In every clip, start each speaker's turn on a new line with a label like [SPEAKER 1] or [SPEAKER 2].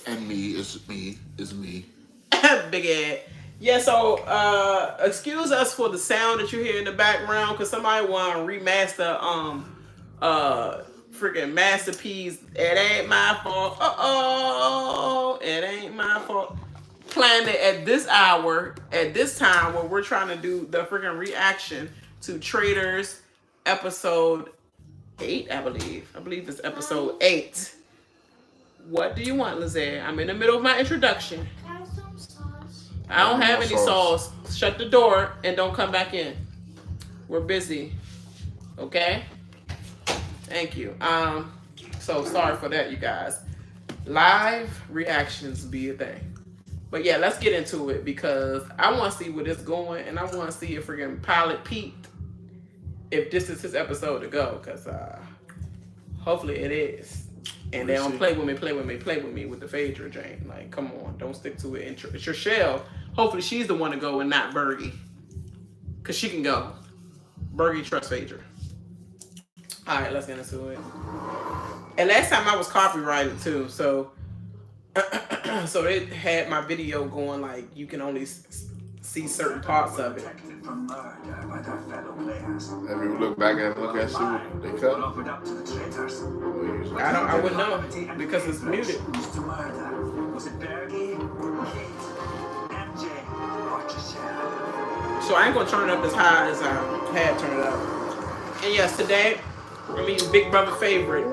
[SPEAKER 1] And me is me is me.
[SPEAKER 2] Big Ed. Yeah, so excuse us for the sound that you hear in the background because somebody want to remaster uh freaking masterpiece. It ain't my fault. It ain't my fault. Playing it at this hour, at this time where we're trying to do the freaking reaction to Traitors episode 8, I believe. I believe it's episode 8. What do you want, Lizette? I'm in the middle of my introduction. I don't have any sauce. Shut the door and don't come back in. We're busy. Okay? Thank you. So sorry for that, you guys. Live reactions be a thing. But yeah, let's get into it because I want to see where this going and I want to see if freaking Pilot Pete, if this is his episode to go, because hopefully it is. And they don't play with me with the Phaedra Jane. Like, come on, don't stick to it. And Trishelle, hopefully she's the one to go and not Bergie. Because she can go. Bergie trusts Phaedra. Alright, let's get into it. And last time I was copyrighted too, so so they had my video going like you can only see certain parts of it.
[SPEAKER 1] Have you look back and look at see what they cut?
[SPEAKER 2] I wouldn't know because it's muted. So I ain't gonna turn it up as high as I had turned it up. And yes, today I'm eating Big Brother favorite,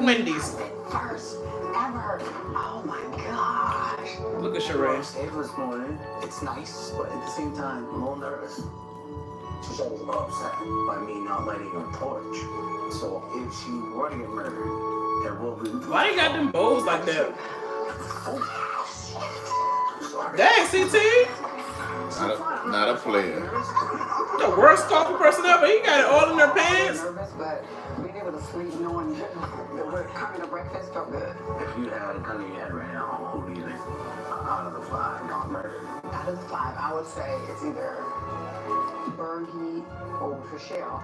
[SPEAKER 2] Wendy's.
[SPEAKER 3] First ever. Oh my gosh.
[SPEAKER 2] Look at Sheree.
[SPEAKER 3] This morning. It's nice, but at the same time, I'm a little nervous. Trishelle was upset by me not lighting her torch. So if she were to get murdered, there will be.
[SPEAKER 2] Why you got them bowls like that? Dang, CT.
[SPEAKER 1] Not a player.
[SPEAKER 2] The worst coffee person ever. He got it all in their pants.
[SPEAKER 3] Nervous, but being able to sleep knowing that we're coming to breakfast felt good. If you had a gun in your head right now, who do you think out of the 5 got murdered? Out of the 5, I would say it's either Bergie or Trishelle.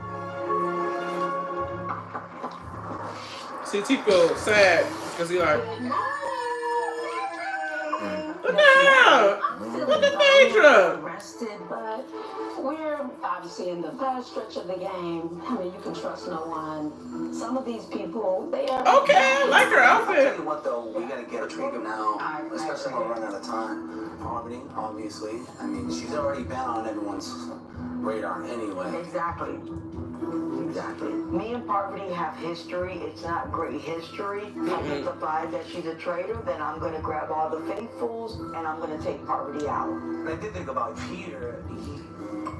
[SPEAKER 2] CT feels sad because he like, what the hell? Look at Phaedra.
[SPEAKER 4] Arrested, but we're obviously in the first stretch of the game. I mean, you can trust no one. Some of these people, they are.
[SPEAKER 2] Okay, I like her
[SPEAKER 3] I'll
[SPEAKER 2] outfit.
[SPEAKER 3] tell you what though, we gotta get a treatment now, especially when we're running out of time. Parvati, obviously. I mean, she's already been on everyone's radar anyway. Exactly. Me and Parvati have history. It's not great history. I get the vibe that she's a traitor, then I'm gonna grab all the faithfuls and I'm gonna take Parvati out. And I did think about Peter. He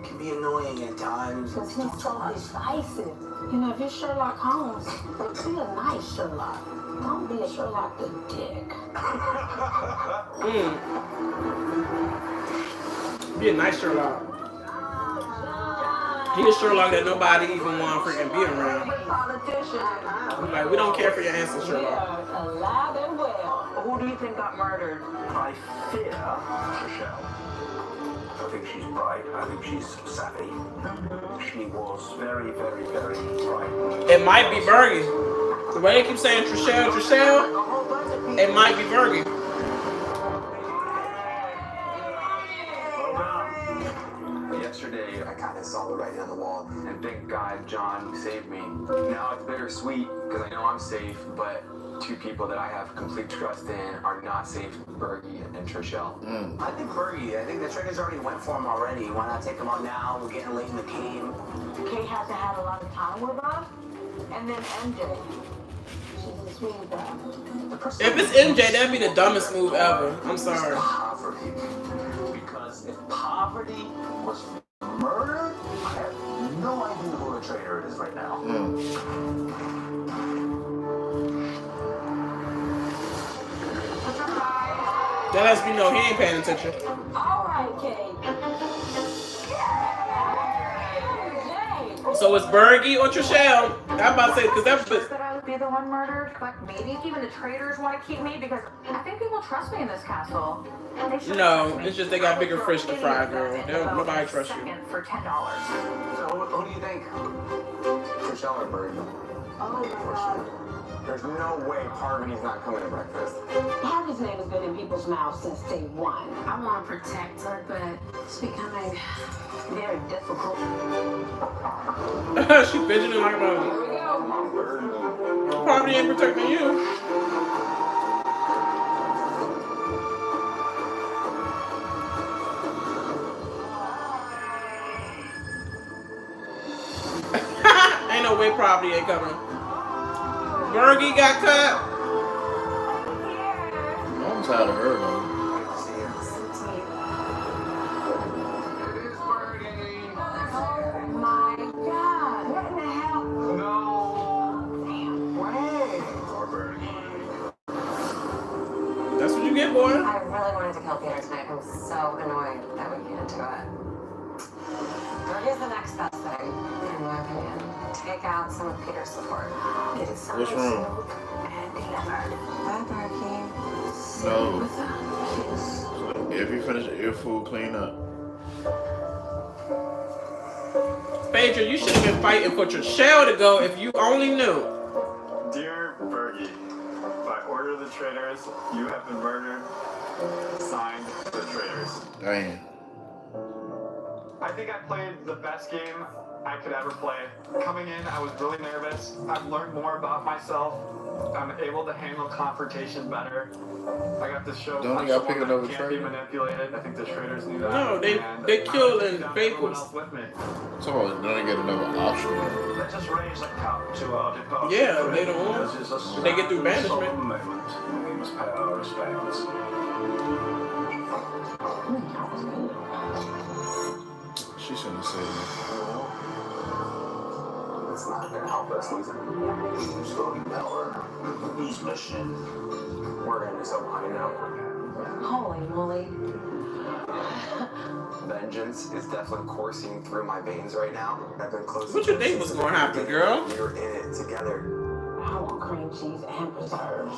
[SPEAKER 3] can be annoying at times.
[SPEAKER 4] Because he's so decisive. You know, if you're Sherlock Holmes, be a nice Sherlock. Don't be a Sherlock the dick.
[SPEAKER 2] Be a nice Sherlock. He a Sherlock that nobody even want to freaking be around. Like, we don't care for your answers, Sherlock.
[SPEAKER 4] Alive and well.
[SPEAKER 3] Who do you think got murdered? I fear Trishelle. I think she's bright. I think she's savvy. She was very, very, very bright.
[SPEAKER 2] It might be Bergie. The way they keep saying Trishelle, it might be Bergie.
[SPEAKER 5] Yesterday, I kind of saw the writing on the wall, and thank God John saved me. Now it's bittersweet because I know I'm safe, but 2 people that I have complete trust in are not safe, Bergie and Trishelle.
[SPEAKER 3] I think Bergie, I think the Traitors already went for him already. Why not take him out now? We're getting late in the game.
[SPEAKER 4] Kay hasn't had a lot of time with us. And then MJ. She's a sweet guy.
[SPEAKER 2] If it's MJ, that'd be the dumbest move ever. I'm sorry.
[SPEAKER 3] Poverty. Because if Poverty was murdered, I have no idea who the traitor is right now.
[SPEAKER 2] That lets me know he ain't paying attention.
[SPEAKER 4] All right, Kay.
[SPEAKER 2] So it's Bergie or Trishelle. I'm about to say, because that's...
[SPEAKER 6] that I would be the one murdered, but maybe even the traitors want to keep me because I think people trust me in this castle.
[SPEAKER 2] No, it's just they got bigger fish to fry, girl. Nobody trusts you.
[SPEAKER 6] For $10.
[SPEAKER 3] So who do you think? Trishelle or Bergie?
[SPEAKER 4] Oh my God.
[SPEAKER 5] There's no way Parvati's not coming to breakfast.
[SPEAKER 4] Harvey's name has been closed mouth since day one.
[SPEAKER 7] I want to protect her, but it's becoming
[SPEAKER 4] Very difficult.
[SPEAKER 2] She fidgeting like a Parvati ain't protecting you. Ain't no way Parvati ain't coming. Bergie got cut.
[SPEAKER 1] I'm tired of her, though.
[SPEAKER 4] Oh my God! What in the hell?
[SPEAKER 5] No.
[SPEAKER 4] Damn.
[SPEAKER 5] Poor Bergie.
[SPEAKER 2] That's what you get, boy.
[SPEAKER 8] I really wanted to kill Peter tonight. I'm so annoyed that we can't do it. Bergie's the next best thing, in my opinion. Take out some of Peter's support. Get it
[SPEAKER 1] What's wrong?
[SPEAKER 8] and delivered. Bye, Bergie.
[SPEAKER 1] No. If you finish your food, clean up.
[SPEAKER 2] Phaedra, you should have been fighting for Trishelle to go if you only knew.
[SPEAKER 5] Dear Bergie, by order of the Traitors, you have been murdered. Signed, the Traitors.
[SPEAKER 1] Damn.
[SPEAKER 5] I think I played the best game I could ever play. Coming in, I was really nervous. I've learned more about myself. I'm able to handle confrontation better. I got to show
[SPEAKER 1] Don't
[SPEAKER 5] I'm
[SPEAKER 1] you gotta pick
[SPEAKER 5] someone
[SPEAKER 1] another
[SPEAKER 5] that can't be
[SPEAKER 1] traitor?
[SPEAKER 5] manipulated. I think the Traitors knew that.
[SPEAKER 2] No, they
[SPEAKER 5] And
[SPEAKER 2] killed
[SPEAKER 5] I
[SPEAKER 2] and
[SPEAKER 5] got
[SPEAKER 2] Faith
[SPEAKER 5] everyone
[SPEAKER 2] was-
[SPEAKER 5] else with me.
[SPEAKER 1] Someone don't get another option.
[SPEAKER 9] Let us raise a cup to our departed
[SPEAKER 2] Yeah,
[SPEAKER 9] friend.
[SPEAKER 2] later on.
[SPEAKER 9] This is a
[SPEAKER 2] When they get through
[SPEAKER 9] sad and
[SPEAKER 2] banishment.
[SPEAKER 9] solemn moment. We must pay our respects.
[SPEAKER 1] She shouldn't have said that.
[SPEAKER 3] It's not gonna help us, losing. You're still in power.
[SPEAKER 9] Whose mission?
[SPEAKER 3] We're gonna do something, you know.
[SPEAKER 8] Holy moly.
[SPEAKER 3] Vengeance is definitely coursing through my veins right now. I've been close.
[SPEAKER 2] What you think was gonna happen, girl?
[SPEAKER 3] We were in it together.
[SPEAKER 4] I want cream cheese and preserves.
[SPEAKER 2] I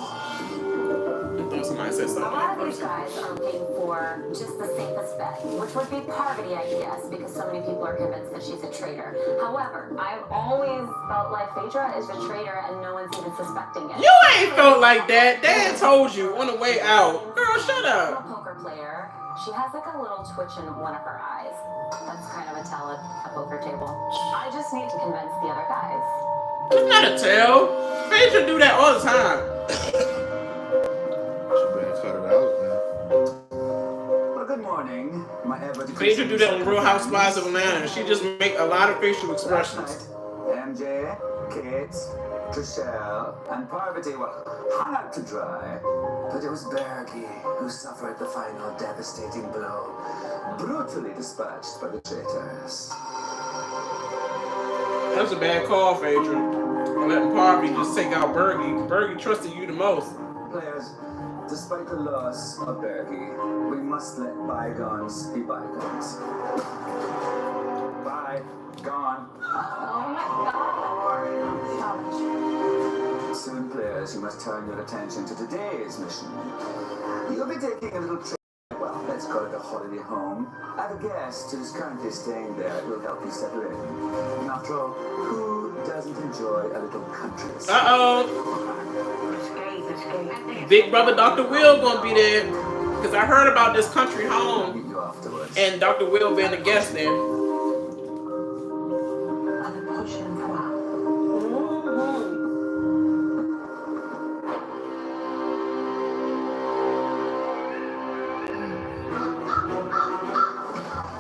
[SPEAKER 2] thought somebody said
[SPEAKER 6] A
[SPEAKER 2] something.
[SPEAKER 6] lot of these guys are looking for just the safest bet, which would be Parvati, I guess, because so many people are convinced that she's a traitor. However, I've always felt like Phaedra is a traitor and no one's even suspecting it.
[SPEAKER 2] You ain't felt like that. Dad told you on the way out. Girl, shut
[SPEAKER 6] I'm
[SPEAKER 2] up.
[SPEAKER 6] a poker player. She has like a little twitch in one of her eyes. That's kind of a tell at a poker table. I just need to convince the other guys.
[SPEAKER 2] It's not a tell. Phaedra do that all the time.
[SPEAKER 1] She better cut it out, man.
[SPEAKER 3] Well, good morning, my ever
[SPEAKER 2] Phaedra do that on Real Housewives of Atlanta. She just make a lot of facial expressions.
[SPEAKER 3] MJ, Kate, Trishelle, and Parvati were hung out to dry. But it was Bergie who suffered the final devastating blow, brutally dispatched by the traitors.
[SPEAKER 2] That was a bad call, Phaedra. Letting Parvati just take out Bergie. Bergie trusted you the most.
[SPEAKER 3] Players, despite the loss of Bergie, we must let bygones be bygones. Bye. Gone.
[SPEAKER 6] Oh my god.
[SPEAKER 3] Soon, players, you must turn your attention to today's mission. You'll be taking a little trip. Well, let's call it a holiday home. I have a guest who's currently staying there who will help you settle in. And after all, who doesn't enjoy a little country escape?
[SPEAKER 2] Uh-oh. Big brother Dr. Will gonna be there. Because I heard about this country home.
[SPEAKER 3] Meet you afterwards.
[SPEAKER 2] And Dr. Will being a guest there.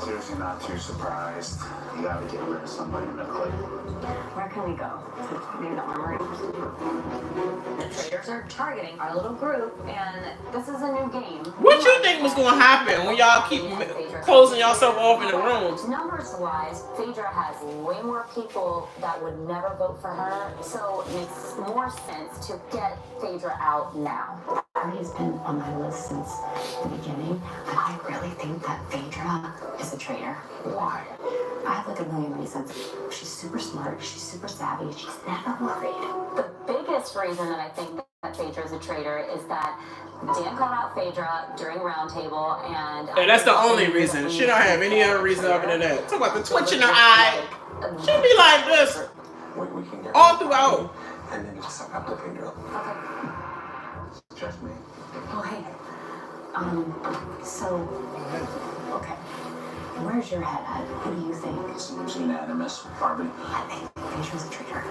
[SPEAKER 9] Seriously, not too surprised. You gotta get rid of somebody in the clique.
[SPEAKER 6] Where can we go? Maybe the armory? The traitors are targeting our little group, and this is a new game.
[SPEAKER 2] What you think was gonna happen when y'all keep closing yourself off in the rooms?
[SPEAKER 6] Numbers-wise, Phaedra has way more people that would never vote for her, so it makes more sense to get Phaedra out now.
[SPEAKER 4] Bergie's been on my list since the beginning, but I really think that Phaedra is a traitor.
[SPEAKER 9] Why?
[SPEAKER 4] I have like a million reasons. She's super smart, she's super savvy, she's never worried.
[SPEAKER 6] The biggest reason that I think that Phaedra is a traitor is that Dan called out Phaedra during Roundtable, and
[SPEAKER 2] that's the only reason. She don't have any other reason other than that. Talk about the twitch in her eye. She be like this
[SPEAKER 3] We can get
[SPEAKER 2] all throughout.
[SPEAKER 3] and then just suck up to Phaedra.
[SPEAKER 6] Okay.
[SPEAKER 3] Trust me.
[SPEAKER 6] Oh, hey.
[SPEAKER 4] So, okay. Where's your head at? What do you think?
[SPEAKER 3] Seems unanimous, Parvati.
[SPEAKER 4] I think Phaedra's a traitor.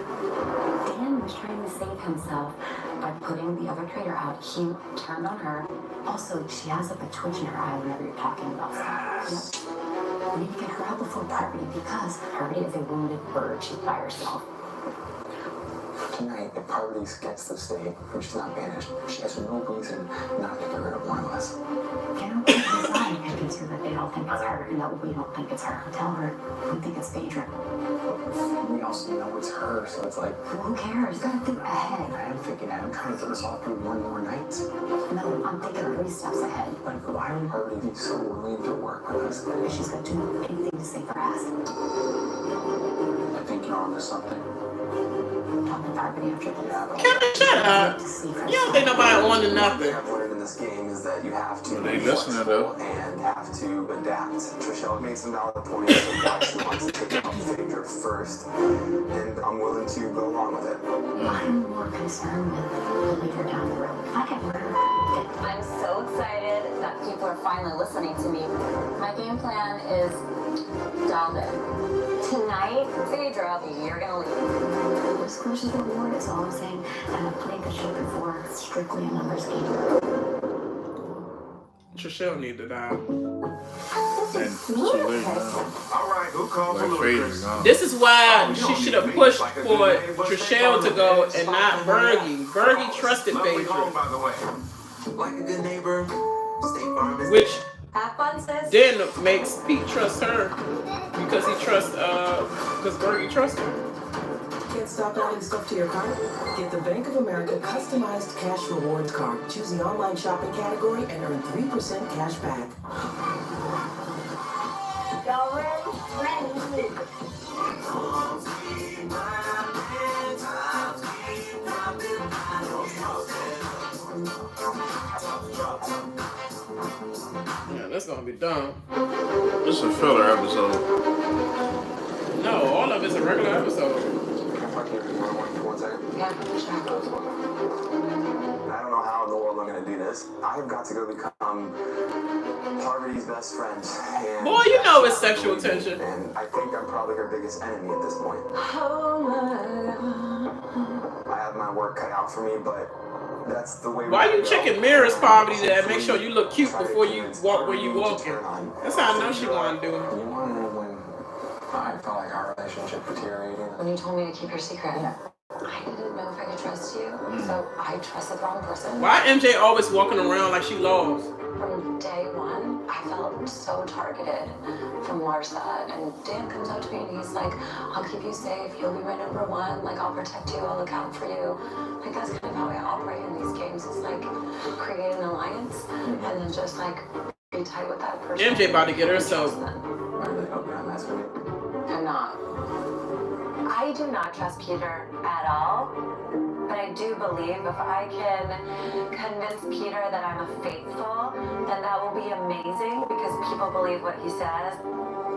[SPEAKER 6] Dan was trying to save himself by putting the other traitor out. He turned on her.
[SPEAKER 4] Also, she has like a twitch in her eye whenever you're talking about stuff. Yep. We need to get her out before Parvati because
[SPEAKER 6] Parvati is a wounded bird. She's by herself.
[SPEAKER 5] Tonight, if Parvati gets to stay, and she's not banished, she has no reason not to get rid of one of us.
[SPEAKER 4] I don't think it's lying Ekin-su that they don't think it's her and that we don't think it's her. Tell her we think it's Phaedra.
[SPEAKER 5] We also know it's her, so it's like...
[SPEAKER 4] Who cares? You gotta think ahead.
[SPEAKER 5] I am thinking ahead. I'm trying to get us all through one more night.
[SPEAKER 4] No, I'm thinking 3 steps ahead.
[SPEAKER 5] Like, why would Parvati be so willing to work with us?
[SPEAKER 4] She's gonna do anything to save her ass.
[SPEAKER 3] I think you're onto something.
[SPEAKER 4] Tell me Parvati after this.
[SPEAKER 2] Kevin, shut up. You don't think nobody wanted nothing.
[SPEAKER 5] What I've learned in this game is that you have to
[SPEAKER 1] They
[SPEAKER 5] be
[SPEAKER 1] listening,
[SPEAKER 5] flexible
[SPEAKER 1] though.
[SPEAKER 5] and have to adapt. Trishelle made some valid points of why she wants to take out Phaedra first, and I'm willing to go along with it.
[SPEAKER 4] I'm more concerned with the later down the road. If I get murdered,
[SPEAKER 6] I'm so excited that people are finally listening to me. My game plan is dialed in. Tonight, Phaedra, you're gonna leave.
[SPEAKER 4] disclosure the reward is all I'm saying. And I've played the show before. It's strictly a numbers game.
[SPEAKER 2] Trishelle need to die.
[SPEAKER 1] And too late now.
[SPEAKER 9] All right, who called for
[SPEAKER 1] Like Phaedra
[SPEAKER 9] ludicrous?
[SPEAKER 1] gone.
[SPEAKER 2] This is why she should have pushed for Trishelle to go and not Bergie. Bergie trusted
[SPEAKER 9] Lovely
[SPEAKER 2] Phaedra,
[SPEAKER 9] home, by the way. Like a good neighbor, State Farm is
[SPEAKER 2] which
[SPEAKER 6] Have fun, sis.
[SPEAKER 2] then makes Pete trust her because he trusts because Bergie trusts her.
[SPEAKER 10] Can't stop adding stuff to your cart? Get the Bank of America customized cash rewards card. Choose the online shopping category and earn 3% cash back.
[SPEAKER 4] Y'all ready?
[SPEAKER 2] Yeah, that's gonna be dumb.
[SPEAKER 1] This is a filler episode.
[SPEAKER 2] No, all of it's a regular episode.
[SPEAKER 5] Can I talk to you for 1 second?
[SPEAKER 6] Yeah, sure.
[SPEAKER 5] I don't know how in the world I'm going to do this. I've got to go become Parvati's best friend. And
[SPEAKER 2] Boy, you know it's sexual tension.
[SPEAKER 5] And I think I'm probably her biggest enemy at this point. I have my work cut out for me, but that's the way.
[SPEAKER 2] Why
[SPEAKER 5] we
[SPEAKER 2] you
[SPEAKER 5] go.
[SPEAKER 2] checking mirrors, Parvati, that make sure you look cute before you walk where you walking? That's how I know she wanna do it.
[SPEAKER 5] You want to know when I felt like our relationship deteriorated?
[SPEAKER 6] When you told me to keep your secret, I didn't know if I could trust you, so I trusted the wrong person.
[SPEAKER 2] Why MJ always walking around like she lost?
[SPEAKER 6] From day one, I felt so targeted from Lars, and Dan comes up to me and he's like, I'll keep you safe, you'll be my number one, like I'll protect you, I'll look out for you. Like that's kind of how I operate in these games. It's like create an alliance and then just like be tight with that person.
[SPEAKER 2] MJ about to get herself.
[SPEAKER 5] I really hope you're not messing with me.
[SPEAKER 6] I'm not. I do not trust Peter at all, but I do believe if I can convince Peter that I'm a faithful, then that will be amazing because people believe what he says.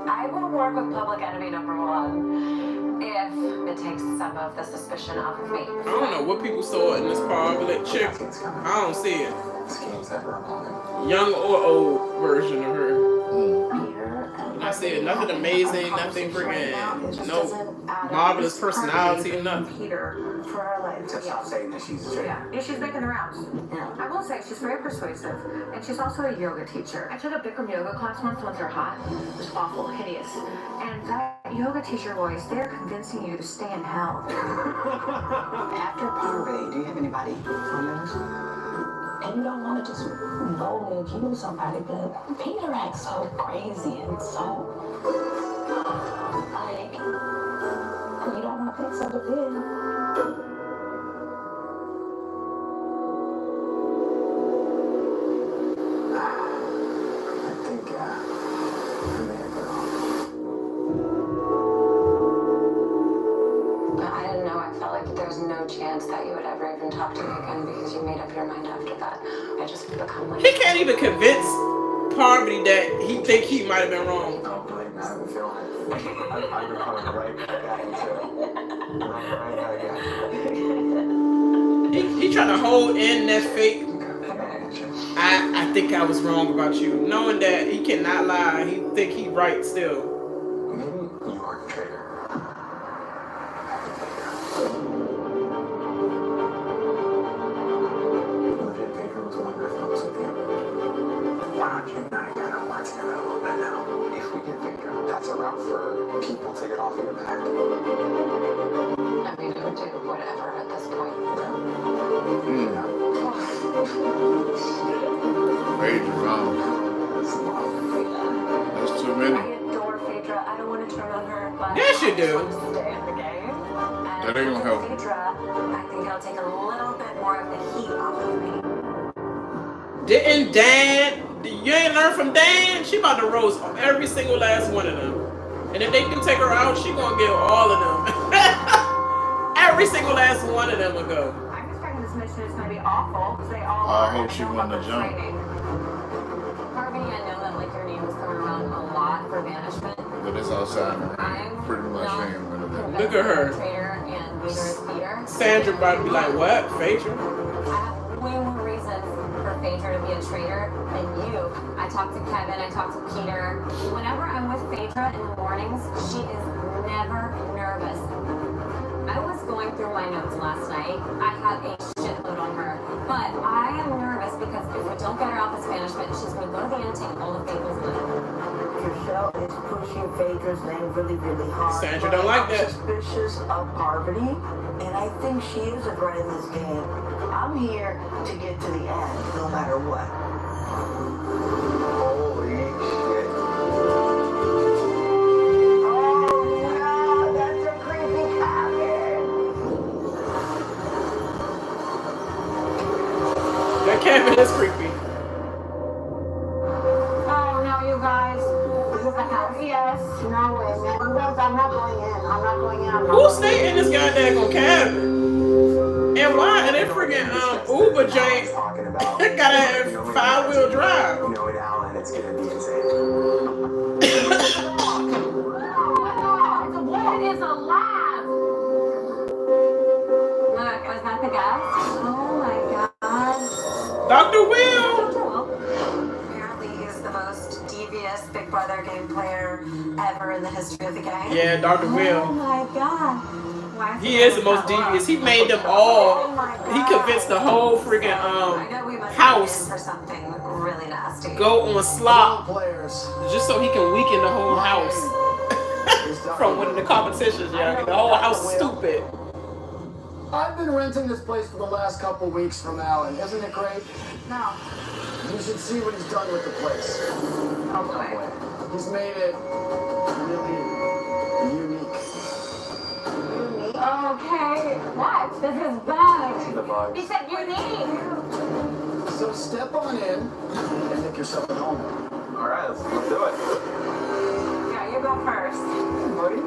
[SPEAKER 6] I will work with public enemy number 1 if it takes some of the suspicion off of me.
[SPEAKER 2] I don't know what people saw in this Parvati chick. I don't see it.
[SPEAKER 5] Schemes that were involving.
[SPEAKER 2] Young or old version of her.
[SPEAKER 4] Peter,
[SPEAKER 2] I said nothing amazing, nothing freaking, no marvelous personality, nothing.
[SPEAKER 7] Peter for our life.
[SPEAKER 3] Just stop saying that she's a traitor.
[SPEAKER 7] Yeah, she's making the rounds. I will say she's very persuasive, and she's also a yoga teacher. I took a Bikram yoga class once they're hot. It was awful, hideous. And that yoga teacher voice, they're convincing you to stay in hell.
[SPEAKER 4] After Parvati, do you have anybody on this? And you don't want to just boldly accuse somebody, but Peter acts so crazy and so like you don't want to pick something in.
[SPEAKER 5] I think I may have been off.
[SPEAKER 6] But I didn't know. I felt like there was no chance that you would ever even talk to me again because you made up your mind after that. I just become like...
[SPEAKER 2] He can't even convince Parvati that he think he might have been wrong.
[SPEAKER 5] Don't believe me, I've been feeling it. I've been coming right back at you too. Right back at you.
[SPEAKER 2] He trying to hold in that fake.
[SPEAKER 5] Okay,
[SPEAKER 2] I think I was wrong about you. Knowing that he cannot lie, he think he right still.
[SPEAKER 5] Maybe you are a traitor. Legit, Phaedra was the one that helps with you. Why don't you and I kind of work together a little bit now? If we get Phaedra, that's a route for people to get off of your back.
[SPEAKER 6] I mean, I would do whatever at this point.
[SPEAKER 1] Phaedra, wow. That's too many.
[SPEAKER 6] I adore Phaedra. I don't want to turn on her, but
[SPEAKER 2] Yes, you do.
[SPEAKER 6] I want to stay in the game.
[SPEAKER 1] That ain't gonna help.
[SPEAKER 6] Phaedra, I think it'll take a little bit more of the heat off of me.
[SPEAKER 2] Didn't Dan? You ain't learned from Dan? She about to roast every single last one of them. And if they do take her out, she gonna give all of them. Every single last one of them will go.
[SPEAKER 7] I'm expecting this mission is going to be awful because they all
[SPEAKER 1] I
[SPEAKER 7] are.
[SPEAKER 1] hope she won the jump.
[SPEAKER 6] Parvati, I know that like your name was coming around a lot for banishment.
[SPEAKER 1] But it's outside the ring.
[SPEAKER 6] I'm
[SPEAKER 1] Pretty much
[SPEAKER 6] not
[SPEAKER 1] ain't one of them.
[SPEAKER 2] Look at her.
[SPEAKER 6] Traitor and Vader is Peter.
[SPEAKER 2] Sandra about to be like, what? Phaedra?
[SPEAKER 6] I have way more reasons for Phaedra to be a traitor than you. I talked to Kevin, I talked to Peter. Whenever I'm with Phaedra in the mornings, she is never nervous. I was going through my notes last night. I have a shitload on her. But I am nervous because if we don't get her out this banishment, she's going to go to the end and take all of Phaedra's money.
[SPEAKER 4] Trishelle is pushing Phaedra's name really, really hard.
[SPEAKER 2] Sandra don't like that.
[SPEAKER 4] I'm suspicious of Parvati, and I think she is a threat in this game. I'm here to get to the end, no matter what.
[SPEAKER 5] Holy shit.
[SPEAKER 4] Oh, wow, that's a creepy cabin.
[SPEAKER 2] That cabin is creepy.
[SPEAKER 7] Oh, no, you guys. This is the house. Yes.
[SPEAKER 4] No way, man. I'm not going in. I'm not going in.
[SPEAKER 2] Who stayed in this goddamn cabin? And why? And they freaking Uber Jane
[SPEAKER 5] Talking about
[SPEAKER 2] gotta have 5-wheel drive.
[SPEAKER 5] you know it, Alan. It's gonna be insane.
[SPEAKER 7] It's alive.
[SPEAKER 6] Look, was that the guest? Oh my god.
[SPEAKER 2] Dr. Will.
[SPEAKER 6] Apparently he's the most devious Big Brother game player ever in the history of the game.
[SPEAKER 2] Yeah, Dr.
[SPEAKER 6] Oh
[SPEAKER 2] Will.
[SPEAKER 6] my god. Why
[SPEAKER 2] He is the most devious. He made them all. He convinced the whole freaking
[SPEAKER 6] I know we must
[SPEAKER 2] house
[SPEAKER 6] be in for something really nasty.
[SPEAKER 2] go on slop
[SPEAKER 3] Players.
[SPEAKER 2] just so he can weaken the whole house from winning the competitions. Yeah, the whole house is stupid.
[SPEAKER 3] I've been renting this place for the last couple weeks from Alan. Isn't it great?
[SPEAKER 7] No.
[SPEAKER 3] You should see what he's done with the place.
[SPEAKER 6] Oh boy.
[SPEAKER 3] He's made it really unique.
[SPEAKER 6] Okay. What? This is bad.
[SPEAKER 5] The bugs.
[SPEAKER 6] He said your name.
[SPEAKER 3] So step on in and make yourself at home.
[SPEAKER 5] All right, let's do it.
[SPEAKER 6] Yeah, you go first.
[SPEAKER 3] Buddy?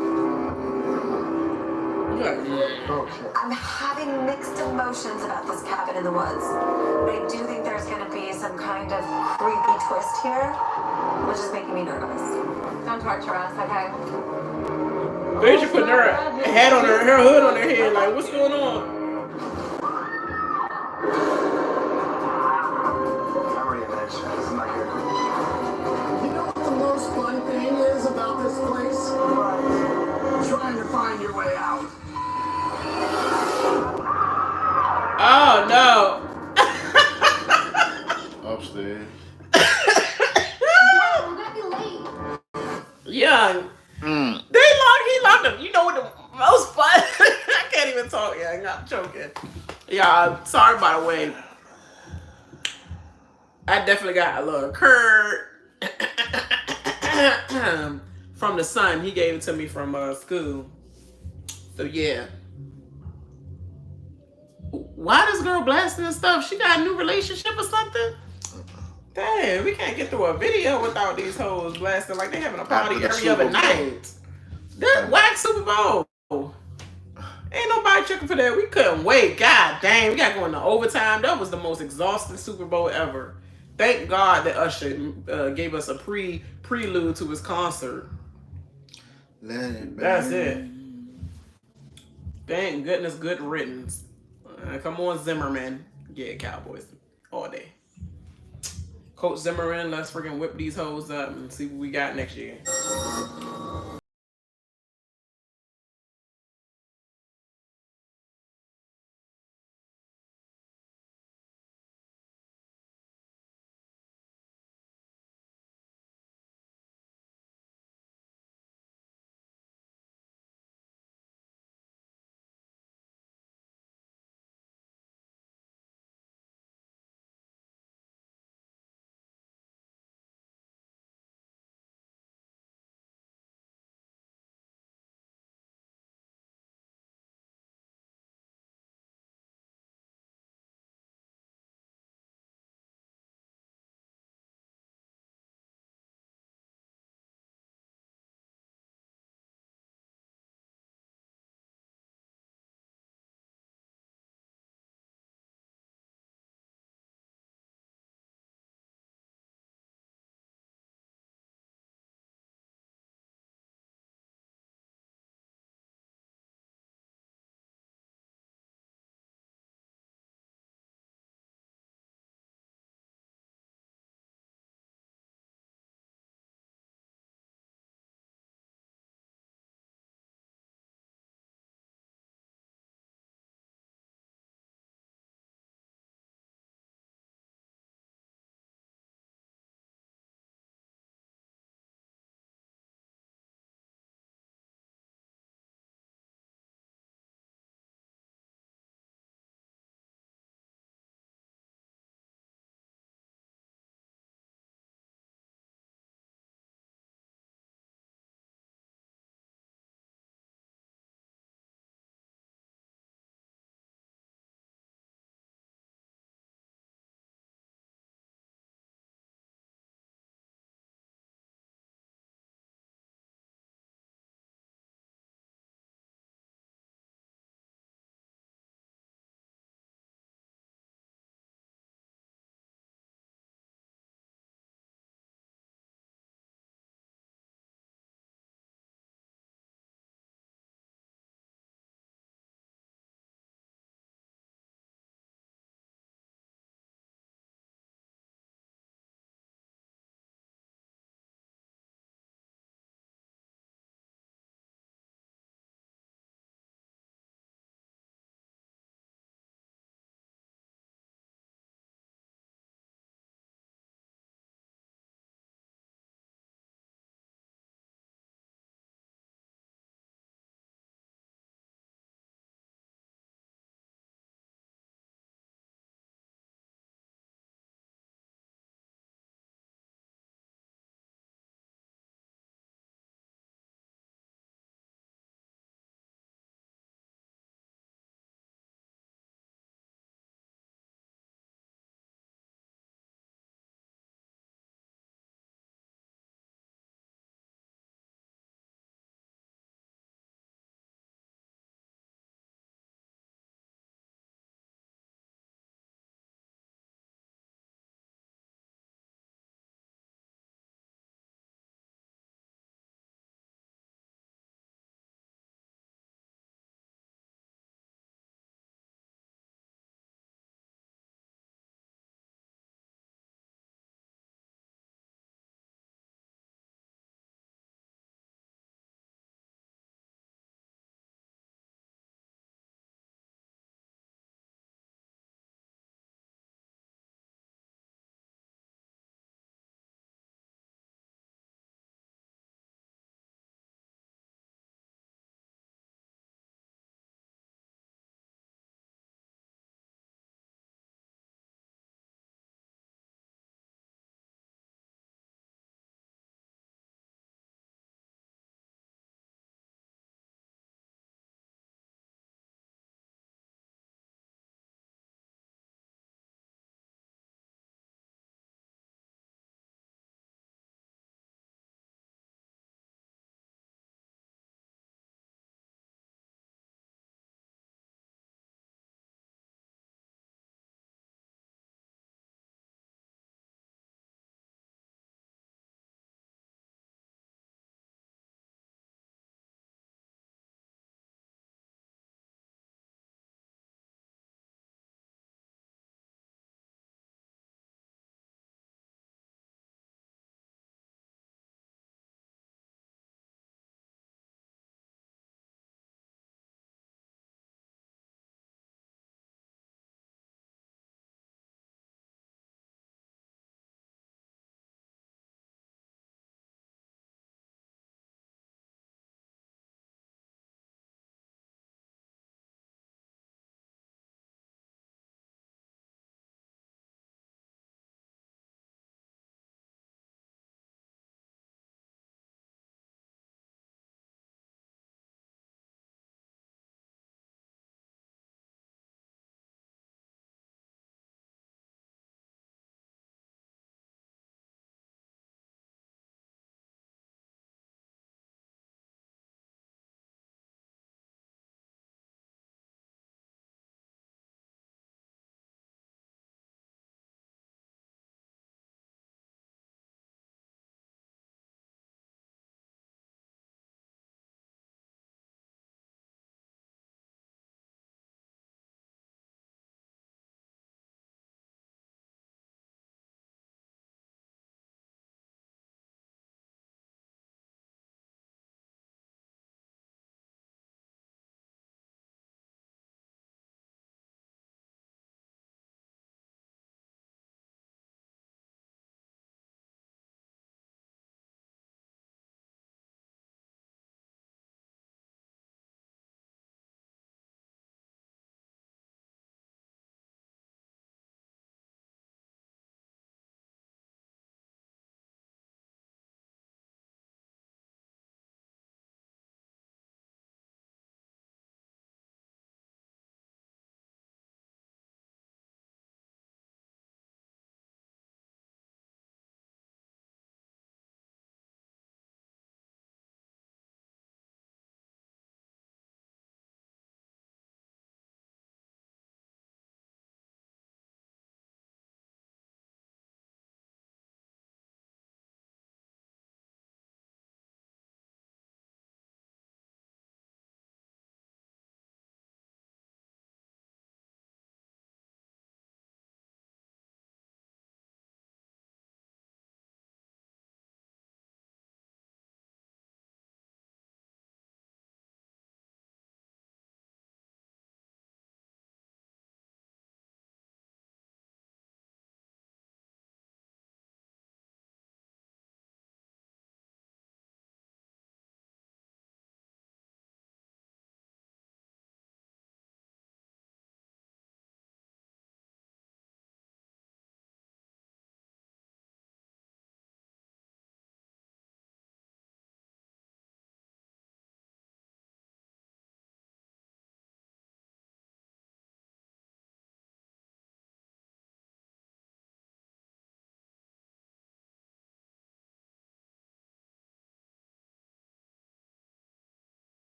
[SPEAKER 6] I'm having mixed emotions about this cabin in the woods. But I do think there's going to be some kind of creepy twist here, which is making me nervous. Don't torture us, okay?
[SPEAKER 2] Phaedra putting her hat on her hood on her head, like, what's going on?
[SPEAKER 5] I'm already in that shit. This is not good.
[SPEAKER 3] You know what the most fun thing is about this place? Trying to find your way out.
[SPEAKER 2] Oh no.
[SPEAKER 1] Upstairs.
[SPEAKER 2] Young. He locked him. You know what the most fun? I can't even talk. Yeah, I'm not joking. Yeah, sorry by the way. I definitely got a little Kurt from the son. He gave it to me from school. So yeah. Why this girl blasting and stuff? She got a new relationship or something? Damn, we can't get through a video without these hoes blasting like they having a party every other night. That whack Super Bowl. Ain't nobody checking for that. We couldn't wait. God dang, we got going to overtime. That was the most exhausting Super Bowl ever. Thank God that Usher gave us a prelude to his concert. That's it. Thank goodness, good riddance. Come on, Zimmerman. Yeah, Cowboys all day. Coach Zimmerman, let's freaking whip these hoes up and see what we got next year.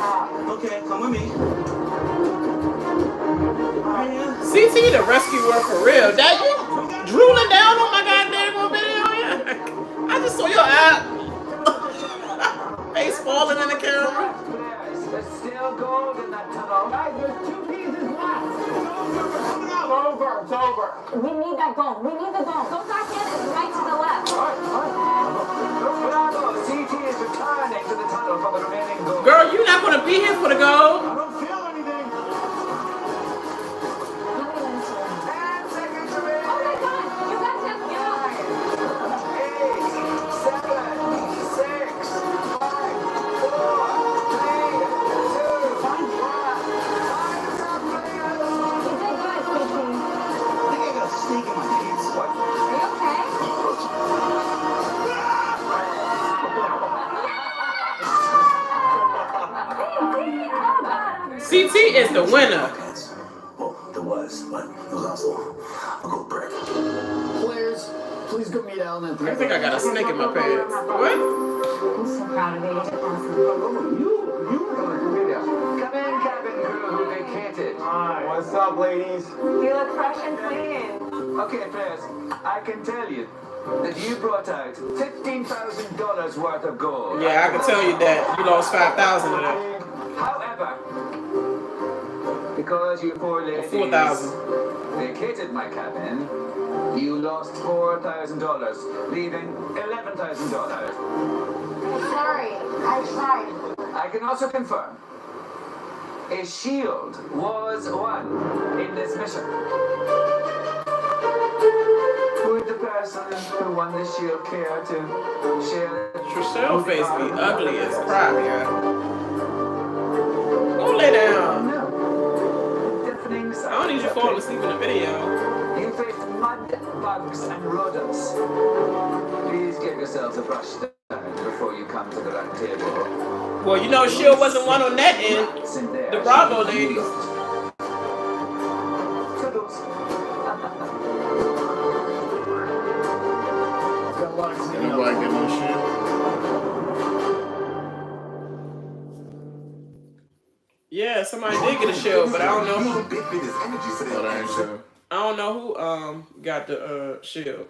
[SPEAKER 3] Okay, come with me.
[SPEAKER 2] CT the rescuer for real. That you drooling down on my goddamn video? Yeah. I just saw your eye face falling in the camera.
[SPEAKER 5] There's still gold in that tunnel. Guys, there's 2 pieces left. It's over. It's over.
[SPEAKER 6] We need that gold. We need the gold. Go back in. It's right to the left.
[SPEAKER 5] Bravo. CT is returning to the tunnel for the remaining gold.
[SPEAKER 2] Girl, you're not gonna be here for the gold.
[SPEAKER 5] I don't feel anything. And seconds away.
[SPEAKER 6] Oh my God! You guys have to get up.
[SPEAKER 5] 8, 7, 6, 5, 4, 3, 2, 1.
[SPEAKER 3] Snake in my pants. What?
[SPEAKER 6] Are you okay?
[SPEAKER 2] CT is the winner.
[SPEAKER 3] Well, there was, but there was also a gold brick.
[SPEAKER 9] Players, please go meet Alan at
[SPEAKER 2] I think I got a snake in my pants. What?
[SPEAKER 6] I'm so proud of you. You did awesome.
[SPEAKER 5] Come in, cabin crew who vacated. Hi. What's up, ladies?
[SPEAKER 6] You look fresh and clean.
[SPEAKER 5] Okay, players, I can tell you that you brought out $15,000 worth of gold.
[SPEAKER 2] Yeah, I can tell you that you lost 5,000 of that.
[SPEAKER 5] However, because you poor ladies
[SPEAKER 2] 4,000.
[SPEAKER 5] vacated my cabin, you lost $4,000, leaving $11,000.
[SPEAKER 6] Sorry, I tried.
[SPEAKER 5] I can also confirm a shield was won in this mission. Would the person who won the shield care to share?
[SPEAKER 2] Trishelle face be ugly as crap, yeah. Go lay down.
[SPEAKER 5] No. Deafening
[SPEAKER 2] I don't need you falling asleep in the video.
[SPEAKER 5] You face mud, bugs, and rodents. Please get yourselves a brush down before you come to the round table.
[SPEAKER 2] Well, you know, Shield wasn't one on that end.
[SPEAKER 5] It's in there.
[SPEAKER 2] The Bravo ladies.
[SPEAKER 5] Toodles.
[SPEAKER 1] Ain't nobody get no shit.
[SPEAKER 2] Yeah, somebody did get a shield, but I don't know who.
[SPEAKER 1] Oh, that ain't so.
[SPEAKER 2] I don't know who got the shield.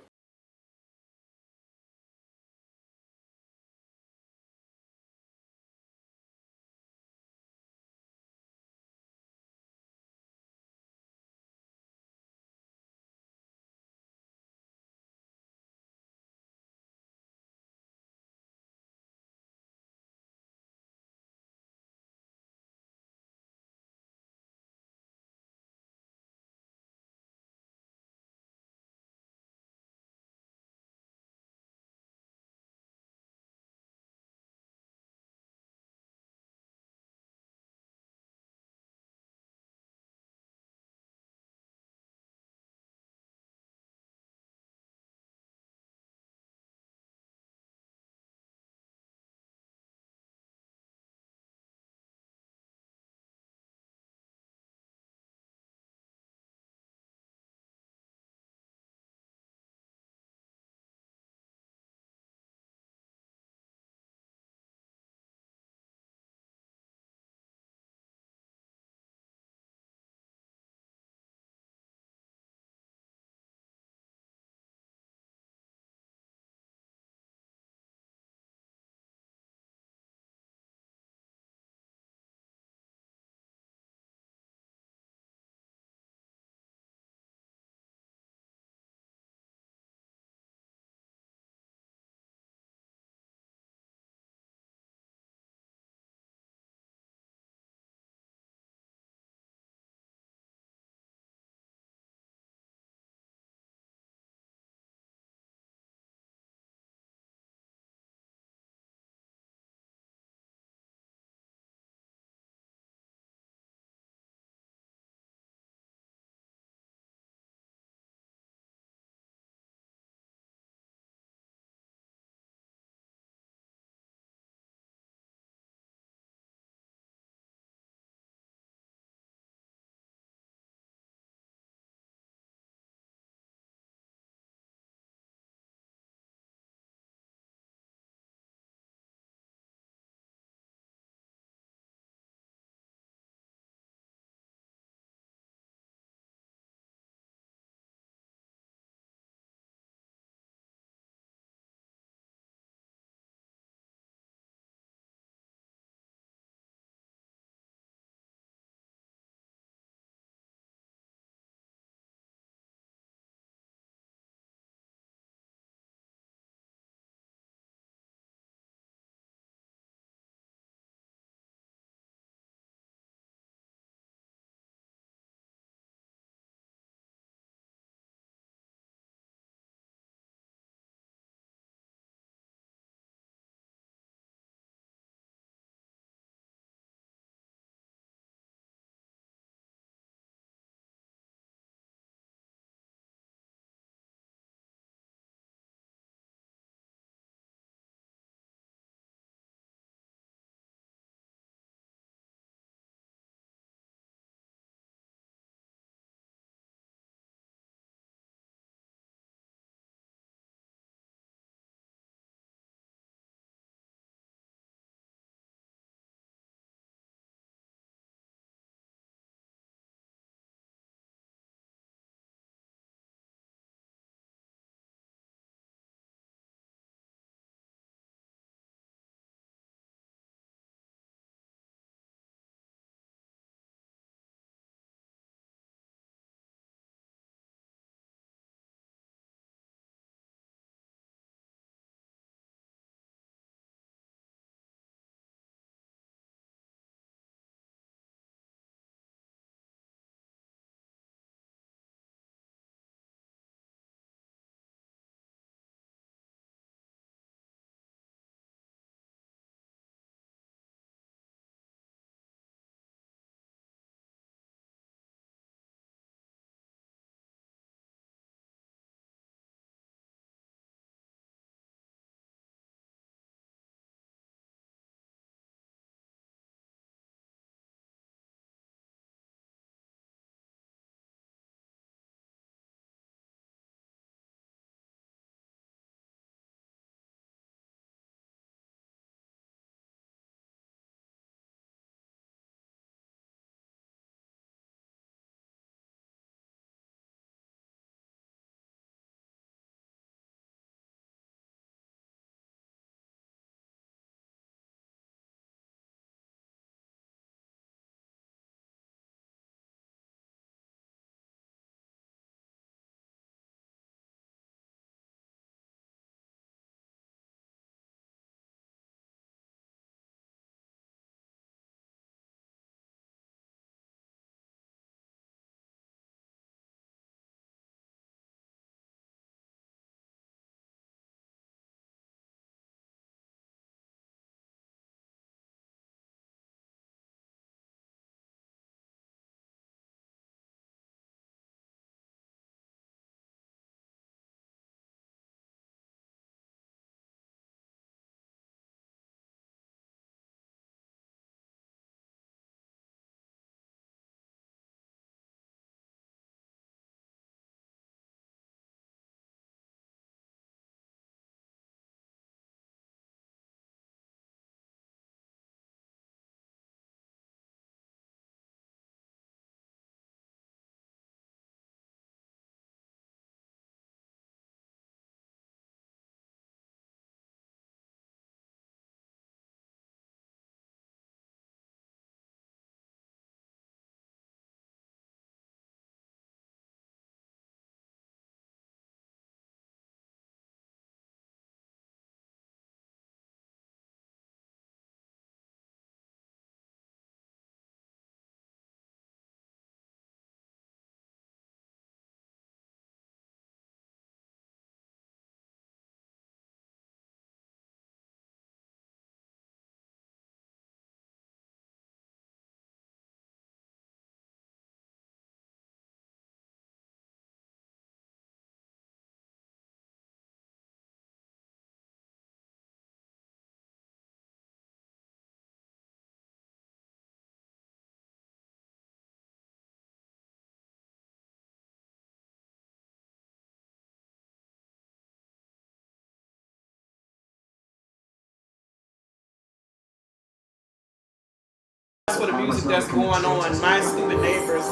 [SPEAKER 2] for the music that's going on. My stupid neighbors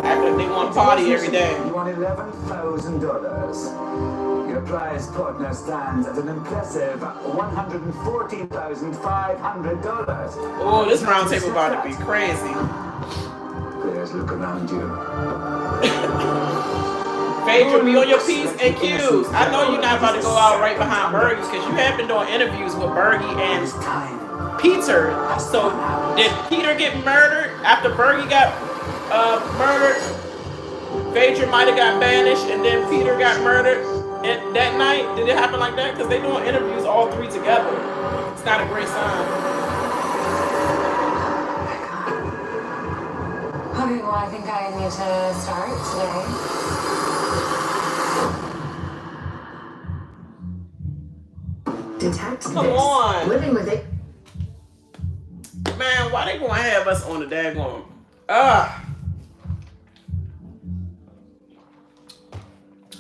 [SPEAKER 2] act like they want to party every day.
[SPEAKER 11] You won $11,000. Your prize partner stands at an impressive $114,500.
[SPEAKER 2] Oh, this round table about to be crazy.
[SPEAKER 11] Players, look around you.
[SPEAKER 2] Phaedra, be on your P's and Q's. I know you're not about to go out right behind Bergie because you have been doing interviews with Bergie and Peter. So, did Peter get murdered after Bergie got murdered? Phaedra might have got banished and then Peter got murdered that night. Did it happen like that? Because they doing interviews all three together. It's not a great sign.
[SPEAKER 6] Okay, well, I think I need to start today.
[SPEAKER 10] Detect
[SPEAKER 2] Come
[SPEAKER 10] this.
[SPEAKER 2] on.
[SPEAKER 10] Living with it.
[SPEAKER 2] Man, why they gonna have us on the daggone?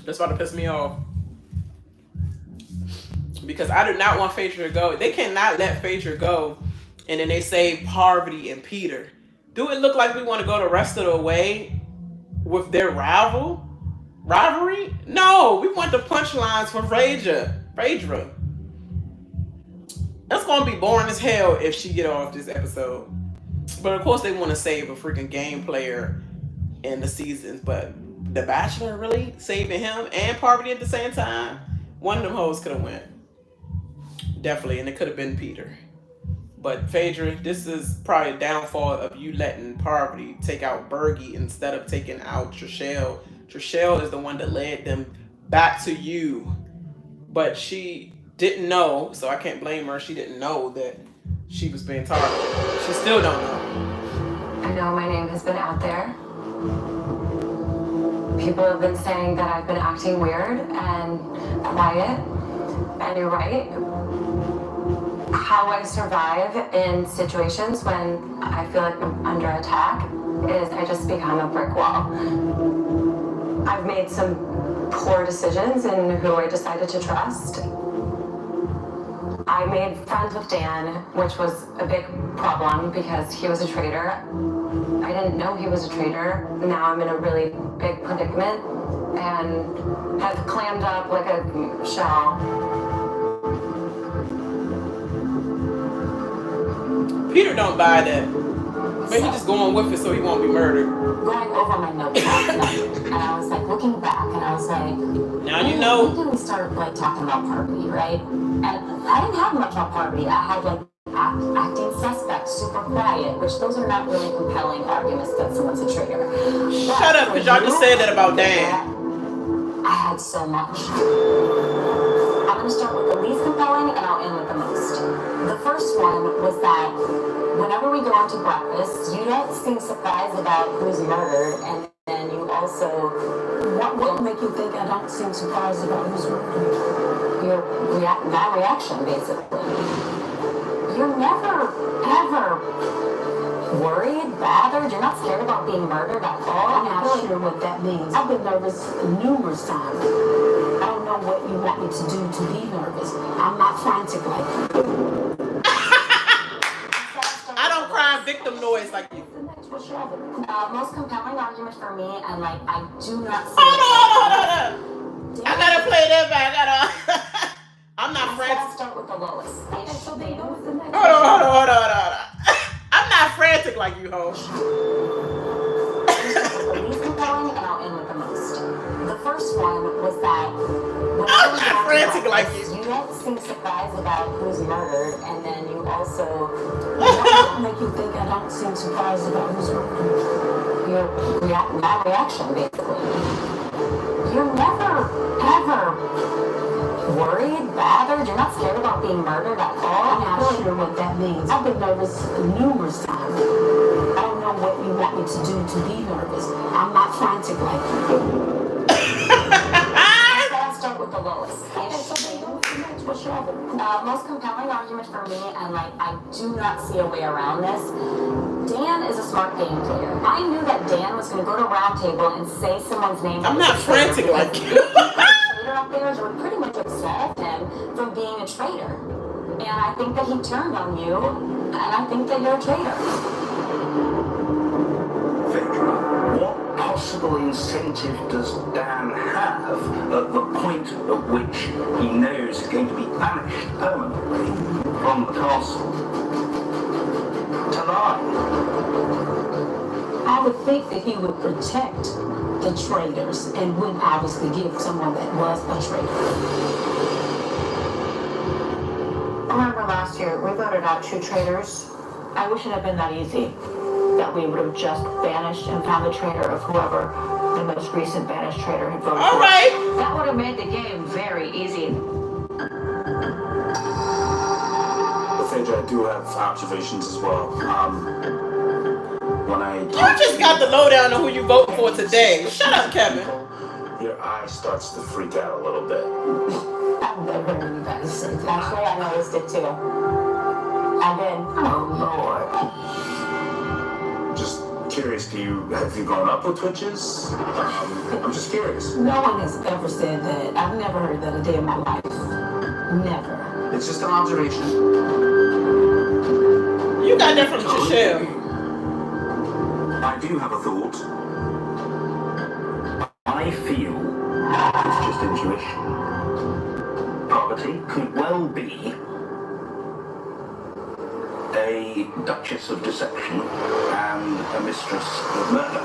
[SPEAKER 2] That's about to piss me off. Because I do not want Phaedra to go. They cannot let Phaedra go and then they say Parvati and Peter. Do it look like we want to go the rest of the way with their rivalry? No, we want the punchlines for Phaedra. That's gonna be boring as hell if she get off this episode. But of course they want to save a freaking game player in the seasons. But The Bachelor really saving him and Parvati at the same time? One of them hoes could have went. Definitely, and it could have been Peter. But Phaedra, this is probably a downfall of you letting Parvati take out Bergie instead of taking out Trishelle. Trishelle is the one that led them back to you. But she didn't know, so I can't blame her. She didn't know that she was being targeted. She still don't know.
[SPEAKER 6] I know my name has been out there. People have been saying that I've been acting weird and quiet. And you're right. How I survive in situations when I feel like I'm under attack is I just become a brick wall. I've made some poor decisions in who I decided to trust. I made friends with Dan, which was a big problem because he was a traitor. I didn't know he was a traitor. Now I'm in a really big predicament and have clammed up like a shell.
[SPEAKER 2] Peter don't buy that. But he just going with it so he won't be murdered.
[SPEAKER 6] Going over my notes last night, and I was like looking back, and I was like,
[SPEAKER 2] now you know.
[SPEAKER 6] When did we start like talking about Parvati, right? And I didn't have much on Parvati. I had like acting suspect, super quiet, which those are not really compelling arguments that someone's a traitor.
[SPEAKER 2] Shut up, because y'all just said that about Dan.
[SPEAKER 6] I had so much. I'm going to start with the least compelling and I'll end with the most. The first one was that whenever we go out to breakfast, you don't seem surprised about who's murdered, and then you also...
[SPEAKER 4] What will make you think I don't seem surprised about who's murdered?
[SPEAKER 6] That reaction, basically. You're never, ever worried, bothered, you're not scared about being murdered at all.
[SPEAKER 4] I'm not sure what that means. I've been nervous numerous times. I don't know what you want me to do to be nervous. I'm not frantic like you.
[SPEAKER 2] I don't cry victim noise like you.
[SPEAKER 6] Most compelling argument for me, and like I do not see
[SPEAKER 2] Hold on. I gotta play that back. I'm not frantic.
[SPEAKER 6] Let's start with the lowest.
[SPEAKER 2] Hold on. I'm not frantic like you, ho.
[SPEAKER 6] The least compelling, and I'll end with the most. The first one was that
[SPEAKER 2] I'm not frantic like you.
[SPEAKER 6] You don't seem surprised about who's murdered, and then you also...
[SPEAKER 4] What make you think I don't seem surprised about who's murdered?
[SPEAKER 6] That reaction, basically. You're never, ever worried, bothered, you're not scared about being murdered at all.
[SPEAKER 4] I'm not sure what that means. I've been nervous numerous times. I don't know what you want me to do to be nervous. I'm not frantic like you.
[SPEAKER 6] Let's start with the lowest. Most compelling argument for me, and like I do not see a way around this. Dan is a smart game player. I knew that Dan was going to go to Round Table and say someone's name.
[SPEAKER 2] I'm not frantic like you.
[SPEAKER 6] Traitor up there would pretty much absolve him from being a traitor. And I think that he turned on you, and I think that you're a traitor.
[SPEAKER 11] incentive does Dan have at the point at which he knows he's going to be banished permanently from the castle to lie?
[SPEAKER 4] I would think that he would protect the traitors and wouldn't obviously give someone that was a traitor.
[SPEAKER 7] Remember last year, we voted out 2 traitors. I wish it had been that easy, that we would have just banished and found the traitor of whoever the most recent banished traitor had voted
[SPEAKER 2] All
[SPEAKER 7] for.
[SPEAKER 2] right.
[SPEAKER 7] That would have made the game very easy.
[SPEAKER 9] Phaedra, I do have observations as well.
[SPEAKER 2] You just got the lowdown on who you vote for today. Shut up, Kevin.
[SPEAKER 9] Your eye starts to freak out a little bit.
[SPEAKER 4] I've never heard anybody say that. Actually, I noticed it too. And then,
[SPEAKER 9] Oh Lord. Just curious, have you grown up with Twitches? I'm just curious.
[SPEAKER 4] no one has ever said that. I've never heard that a day in my life. Never.
[SPEAKER 9] It's just an observation.
[SPEAKER 2] You got that from Trishelle.
[SPEAKER 11] I do have a thought. I feel it's just intuition. Parvati could well be a Duchess of Deception and a Mistress of Murder.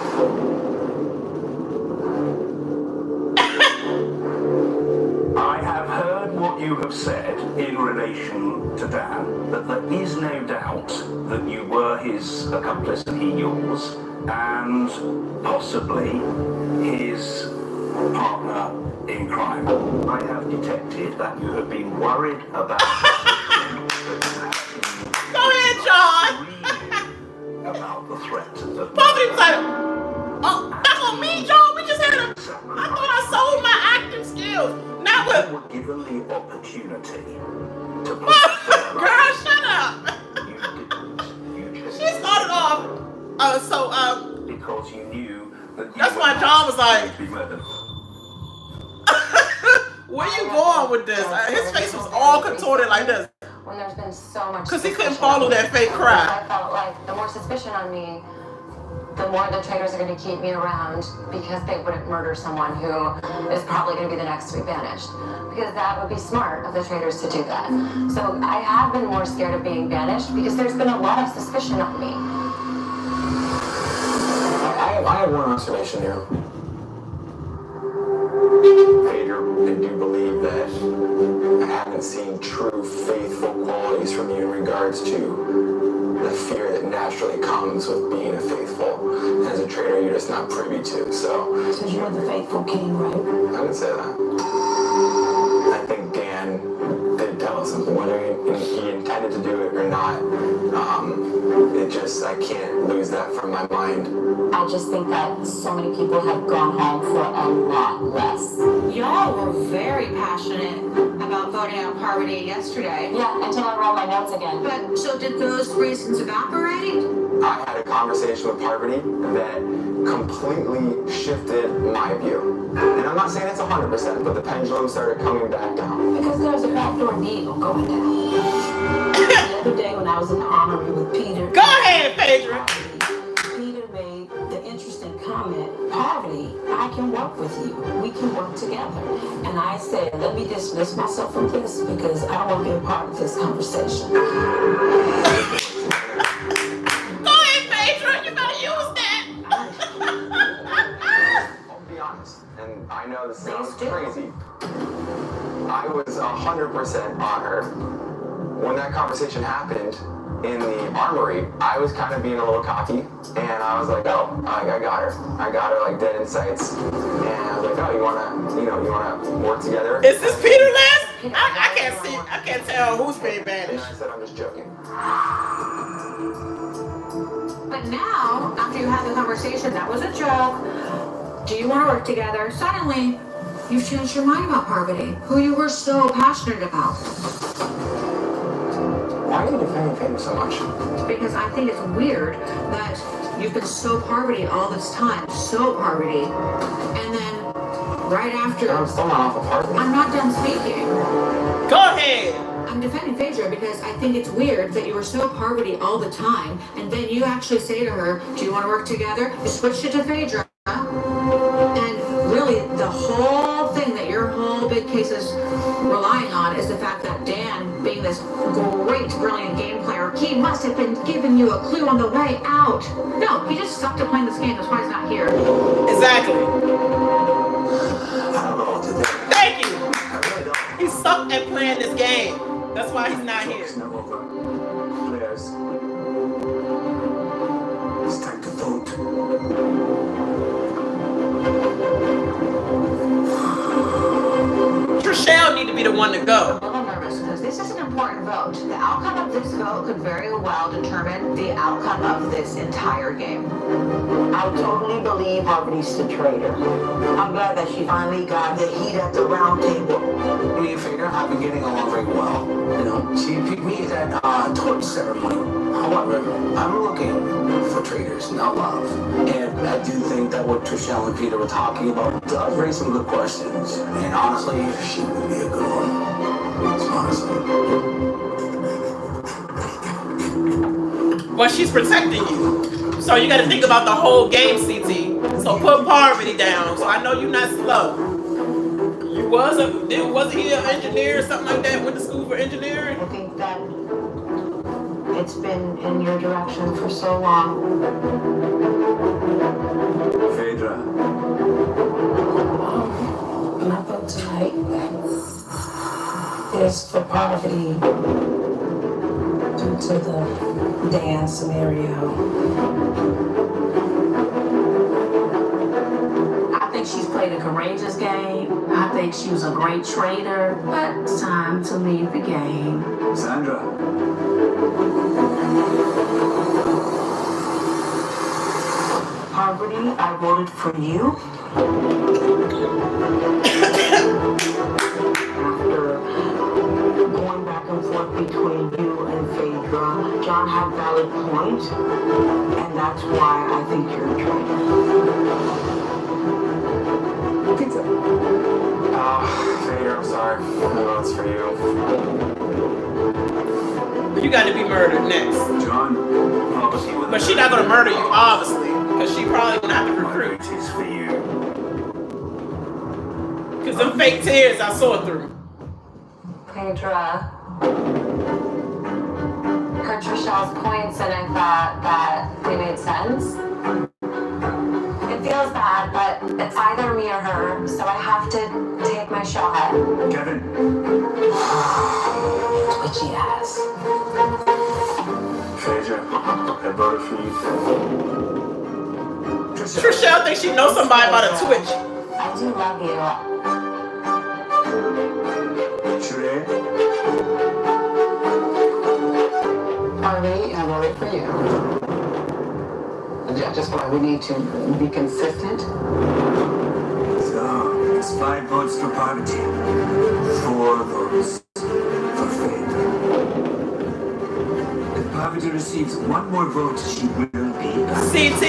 [SPEAKER 11] I have heard what you have said in relation to Dan, that there is no doubt that you were his accomplice and he yours, and possibly his partner in crime. I have detected that you have been worried about...
[SPEAKER 2] Go ahead, John.
[SPEAKER 11] about the threat of...
[SPEAKER 2] Parvati was like, oh, that's on me, John. We just had a... I thought I sold my acting skills. Not
[SPEAKER 11] You
[SPEAKER 2] with...
[SPEAKER 11] were given the opportunity to...
[SPEAKER 2] Girl, shut up.
[SPEAKER 11] You just...
[SPEAKER 2] She started off...
[SPEAKER 11] because you knew that...
[SPEAKER 2] That's why John was like...
[SPEAKER 11] to be murdered.
[SPEAKER 2] Where you going with this? His face was all contorted like this.
[SPEAKER 6] When there's been so much
[SPEAKER 2] Because he couldn't
[SPEAKER 6] suspicion
[SPEAKER 2] follow
[SPEAKER 6] on me,
[SPEAKER 2] that fake cry.
[SPEAKER 6] I felt like the more suspicion on me, the more the traitors are going to keep me around because they wouldn't murder someone who is probably going to be the next to be banished. Because that would be smart of the traitors to do that. So I have been more scared of being banished because there's been a lot of suspicion on me.
[SPEAKER 5] I have one observation here. Phaedra, I do believe that I haven't seen true faithful qualities from you in regards to the fear that naturally comes with being a faithful. And as a traitor, you're just not privy to, so...
[SPEAKER 4] So you're the faithful king, right?
[SPEAKER 5] I wouldn't say that. I think Dan did tell us something, whether he intended to do it or not. I can't lose that from my mind.
[SPEAKER 6] I just think that so many people have gone home for a lot less.
[SPEAKER 7] Y'all were very passionate about voting out Parvati yesterday.
[SPEAKER 6] Yeah, until I roll my notes again.
[SPEAKER 7] But so did those reasons evaporate?
[SPEAKER 5] I had a conversation with Parvati that completely shifted my view. And I'm not saying it's 100%, but the pendulum started coming back down.
[SPEAKER 4] Because there's a backdoor deal going down. The other day when I was in the armory with Peter.
[SPEAKER 2] Go ahead, Phaedra.
[SPEAKER 4] Peter made the interesting comment, Parvati, I can work with you. We can work together. And I said, let me dismiss myself from this because I don't want to be a part of this conversation.
[SPEAKER 2] Go ahead, Phaedra. You better use that.
[SPEAKER 5] I'll be honest, and I know this sounds crazy. I was 100% on her. When that conversation happened in the armory, I was kind of being a little cocky, and I was like, oh, I got her. I got her like dead in sights. And I was like, oh, you wanna work together?
[SPEAKER 2] Is this Peter last? I can't see. I can't tell who's being
[SPEAKER 5] And
[SPEAKER 2] banished.
[SPEAKER 5] I said, I'm just joking.
[SPEAKER 7] But now, after you had the conversation, that was a joke. Do you want to work together? Suddenly, you've changed your mind about Parvati, who you were so passionate about.
[SPEAKER 5] Why are you defending Phaedra so much?
[SPEAKER 7] Because I think it's weird that you've been so Parvati all this time, so Parvati, and then right after...
[SPEAKER 5] I'm still not off of Parvati.
[SPEAKER 7] I'm not done speaking.
[SPEAKER 2] Go ahead.
[SPEAKER 7] I'm defending Phaedra because I think it's weird that you were so Parvati all the time, and then you actually say to her, do you want to work together? You switched it to Phaedra. Chase is relying on is the fact that Dan, being this great, brilliant game player, he must have been giving you a clue on the way out. No, he just sucked at playing this game. That's why he's not here.
[SPEAKER 2] Exactly.
[SPEAKER 3] I don't know what to do.
[SPEAKER 2] Thank you.
[SPEAKER 3] I really don't.
[SPEAKER 2] He sucked at playing this game. That's why he's not here.
[SPEAKER 9] It's not over. Players, it's time to vote.
[SPEAKER 2] Trishelle need to be the one to go.
[SPEAKER 7] I'm a little nervous because this is an important vote. The outcome of this vote could very well determine the outcome of this entire game.
[SPEAKER 10] I totally believe Parvati's the traitor. I'm glad that she finally got the heat at the round table.
[SPEAKER 3] Me and Phaedra have been getting along very well. You know, she picked me at that torch ceremony. However, I'm looking for traitors, not love. And I do think that what Trishelle and Peter were talking about does raise some good questions. And honestly, she would be a good one. Honestly.
[SPEAKER 2] But she's protecting you. So you got to think about the whole game, CT. So put Parvati down. So I know you're not slow. You wasn't he an engineer or something like that? Went to school for engineering?
[SPEAKER 4] I think that it's been in your direction for so long.
[SPEAKER 9] Phaedra.
[SPEAKER 4] My vote tonight is for Parvati due to the Dan scenario. I think she's played a courageous game. I think she was a great trader, but it's time to leave the game.
[SPEAKER 9] Sandra.
[SPEAKER 4] Parvati, I voted for you. After going back and forth between you and Phaedra, John had valid point, and that's why I think you're a traitor.
[SPEAKER 5] Pizza. Phaedra, I'm sorry. No, it's for you.
[SPEAKER 2] You got to be murdered next.
[SPEAKER 9] John.
[SPEAKER 2] But she's not going to murder you, obviously. Because she probably going to have to recruit.
[SPEAKER 9] It is for you.
[SPEAKER 2] Because them fake tears I saw through.
[SPEAKER 8] Phaedra heard Trishelle's points and I thought that they made sense. It feels bad, but it's either me or her, so I have to take my shot.
[SPEAKER 9] Kevin.
[SPEAKER 4] Twitchy ass.
[SPEAKER 9] Phaedra, I voted for you.
[SPEAKER 2] Trishelle thinks she knows somebody about a Twitch.
[SPEAKER 8] I do love you.
[SPEAKER 9] Sheree.
[SPEAKER 3] Parvati, I voted for you. Yeah, just why we need to be consistent.
[SPEAKER 9] So, it's 5 votes for Parvati. 4 votes for Phaedra. If Parvati receives 1 more vote, she will be back.
[SPEAKER 2] CT,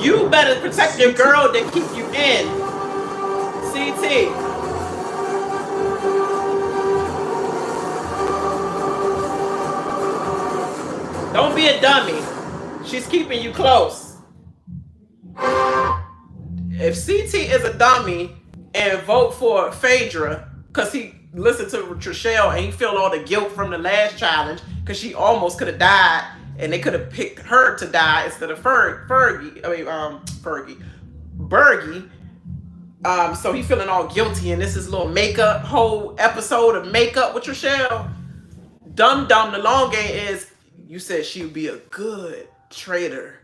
[SPEAKER 2] you better protect your girl than keep you in. CT. Don't be a dummy. She's keeping you close. If CT is a dummy and vote for Phaedra because he listened to Trishelle and he felt all the guilt from the last challenge because she almost could have died and they could have picked her to die instead of Bergie. So he feeling all guilty and this is a little makeup, whole episode of makeup with Trishelle. Dumb, the long game is you said she would be a good traitor.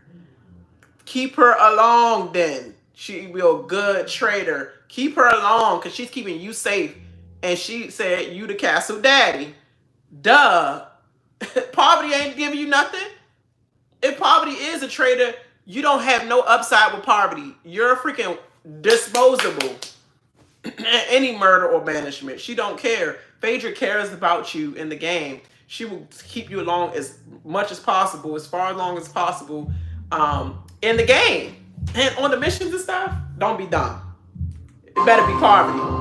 [SPEAKER 2] Keep her along then. She be a good traitor. Keep her along because she's keeping you safe. And she said you the castle daddy. Duh. Parvati ain't giving you nothing. If Parvati is a traitor, you don't have no upside with Parvati. You're freaking disposable. Any murder or banishment. She don't care. Phaedra cares about you in the game. She will keep you along as much as possible, as far along as possible in the game. And on the missions and stuff, don't be dumb. It better be Parvati.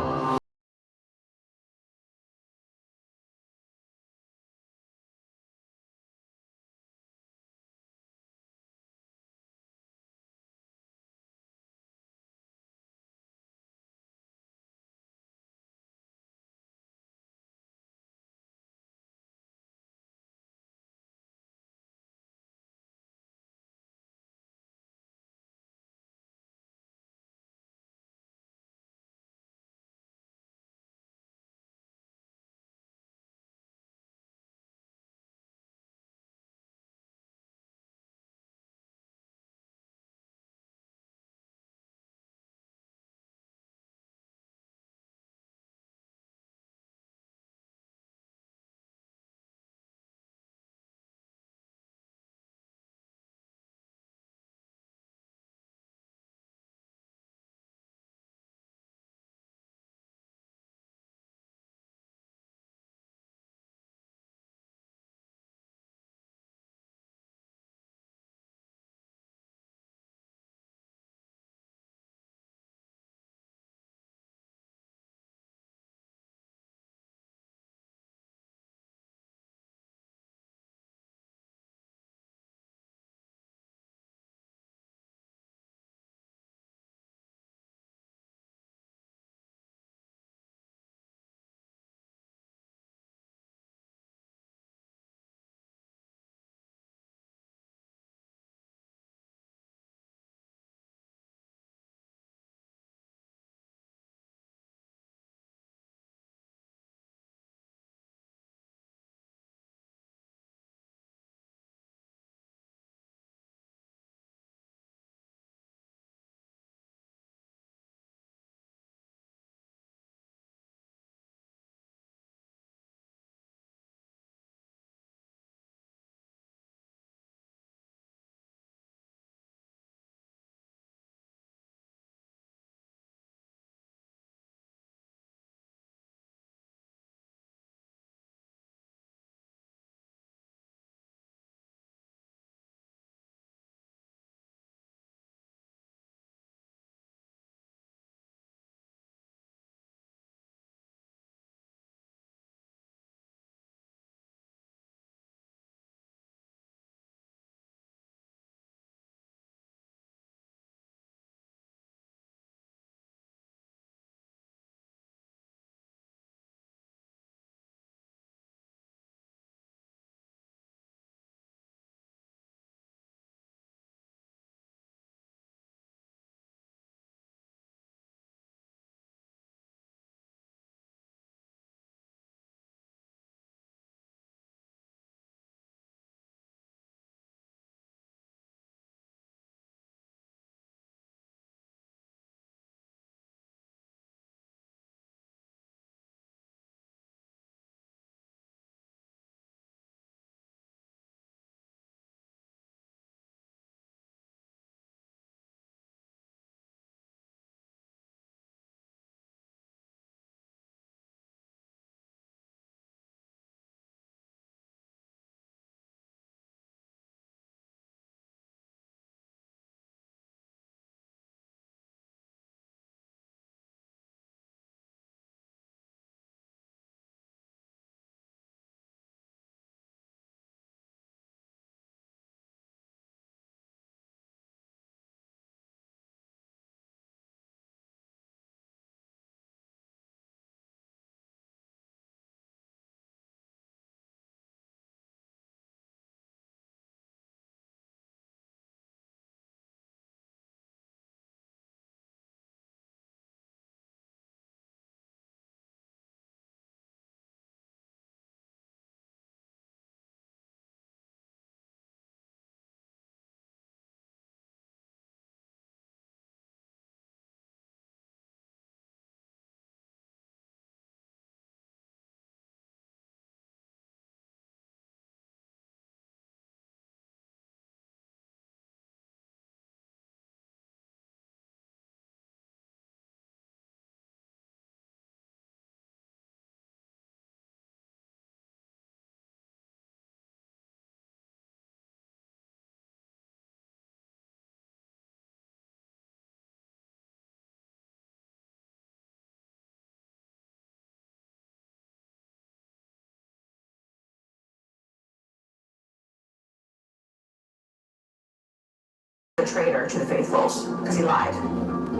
[SPEAKER 4] a traitor to the faithfuls because he lied.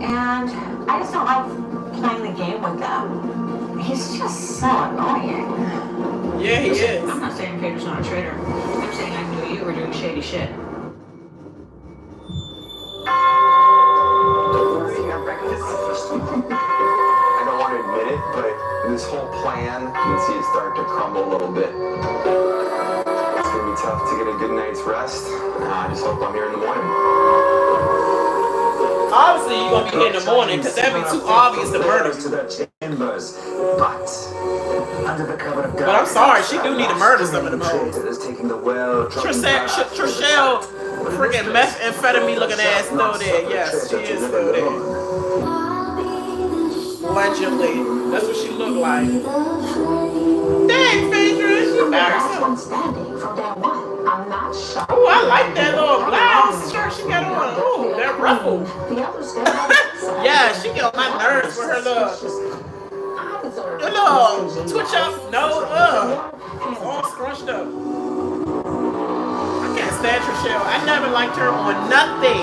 [SPEAKER 4] And I just don't like playing the game with them. He's just so annoying.
[SPEAKER 2] Yeah, he is.
[SPEAKER 4] I'm not saying Phaedra's not a traitor. I'm saying I knew you were doing shady shit.
[SPEAKER 5] I don't want to admit it, but this whole plan, you can see it start to crumble a little bit. It's going to be tough to get a good night's rest. I just hope I'm here in the morning.
[SPEAKER 2] Obviously, you're going to be here in the morning because that'd be too obvious to murder. But I'm sorry, she do need to murder some of them hoes. Trishelle, freaking methamphetamine looking ass still there. Yes, she is still there. Allegedly. That's what she looked like. Dang, Phaedra, she married some. Oh, I like that little blouse shirt she got on. Oh, that ruffle. Yeah, she get on my nerves with her little twitch up nose. All scrunched up. I can't stand Trishelle. I never liked her on nothing.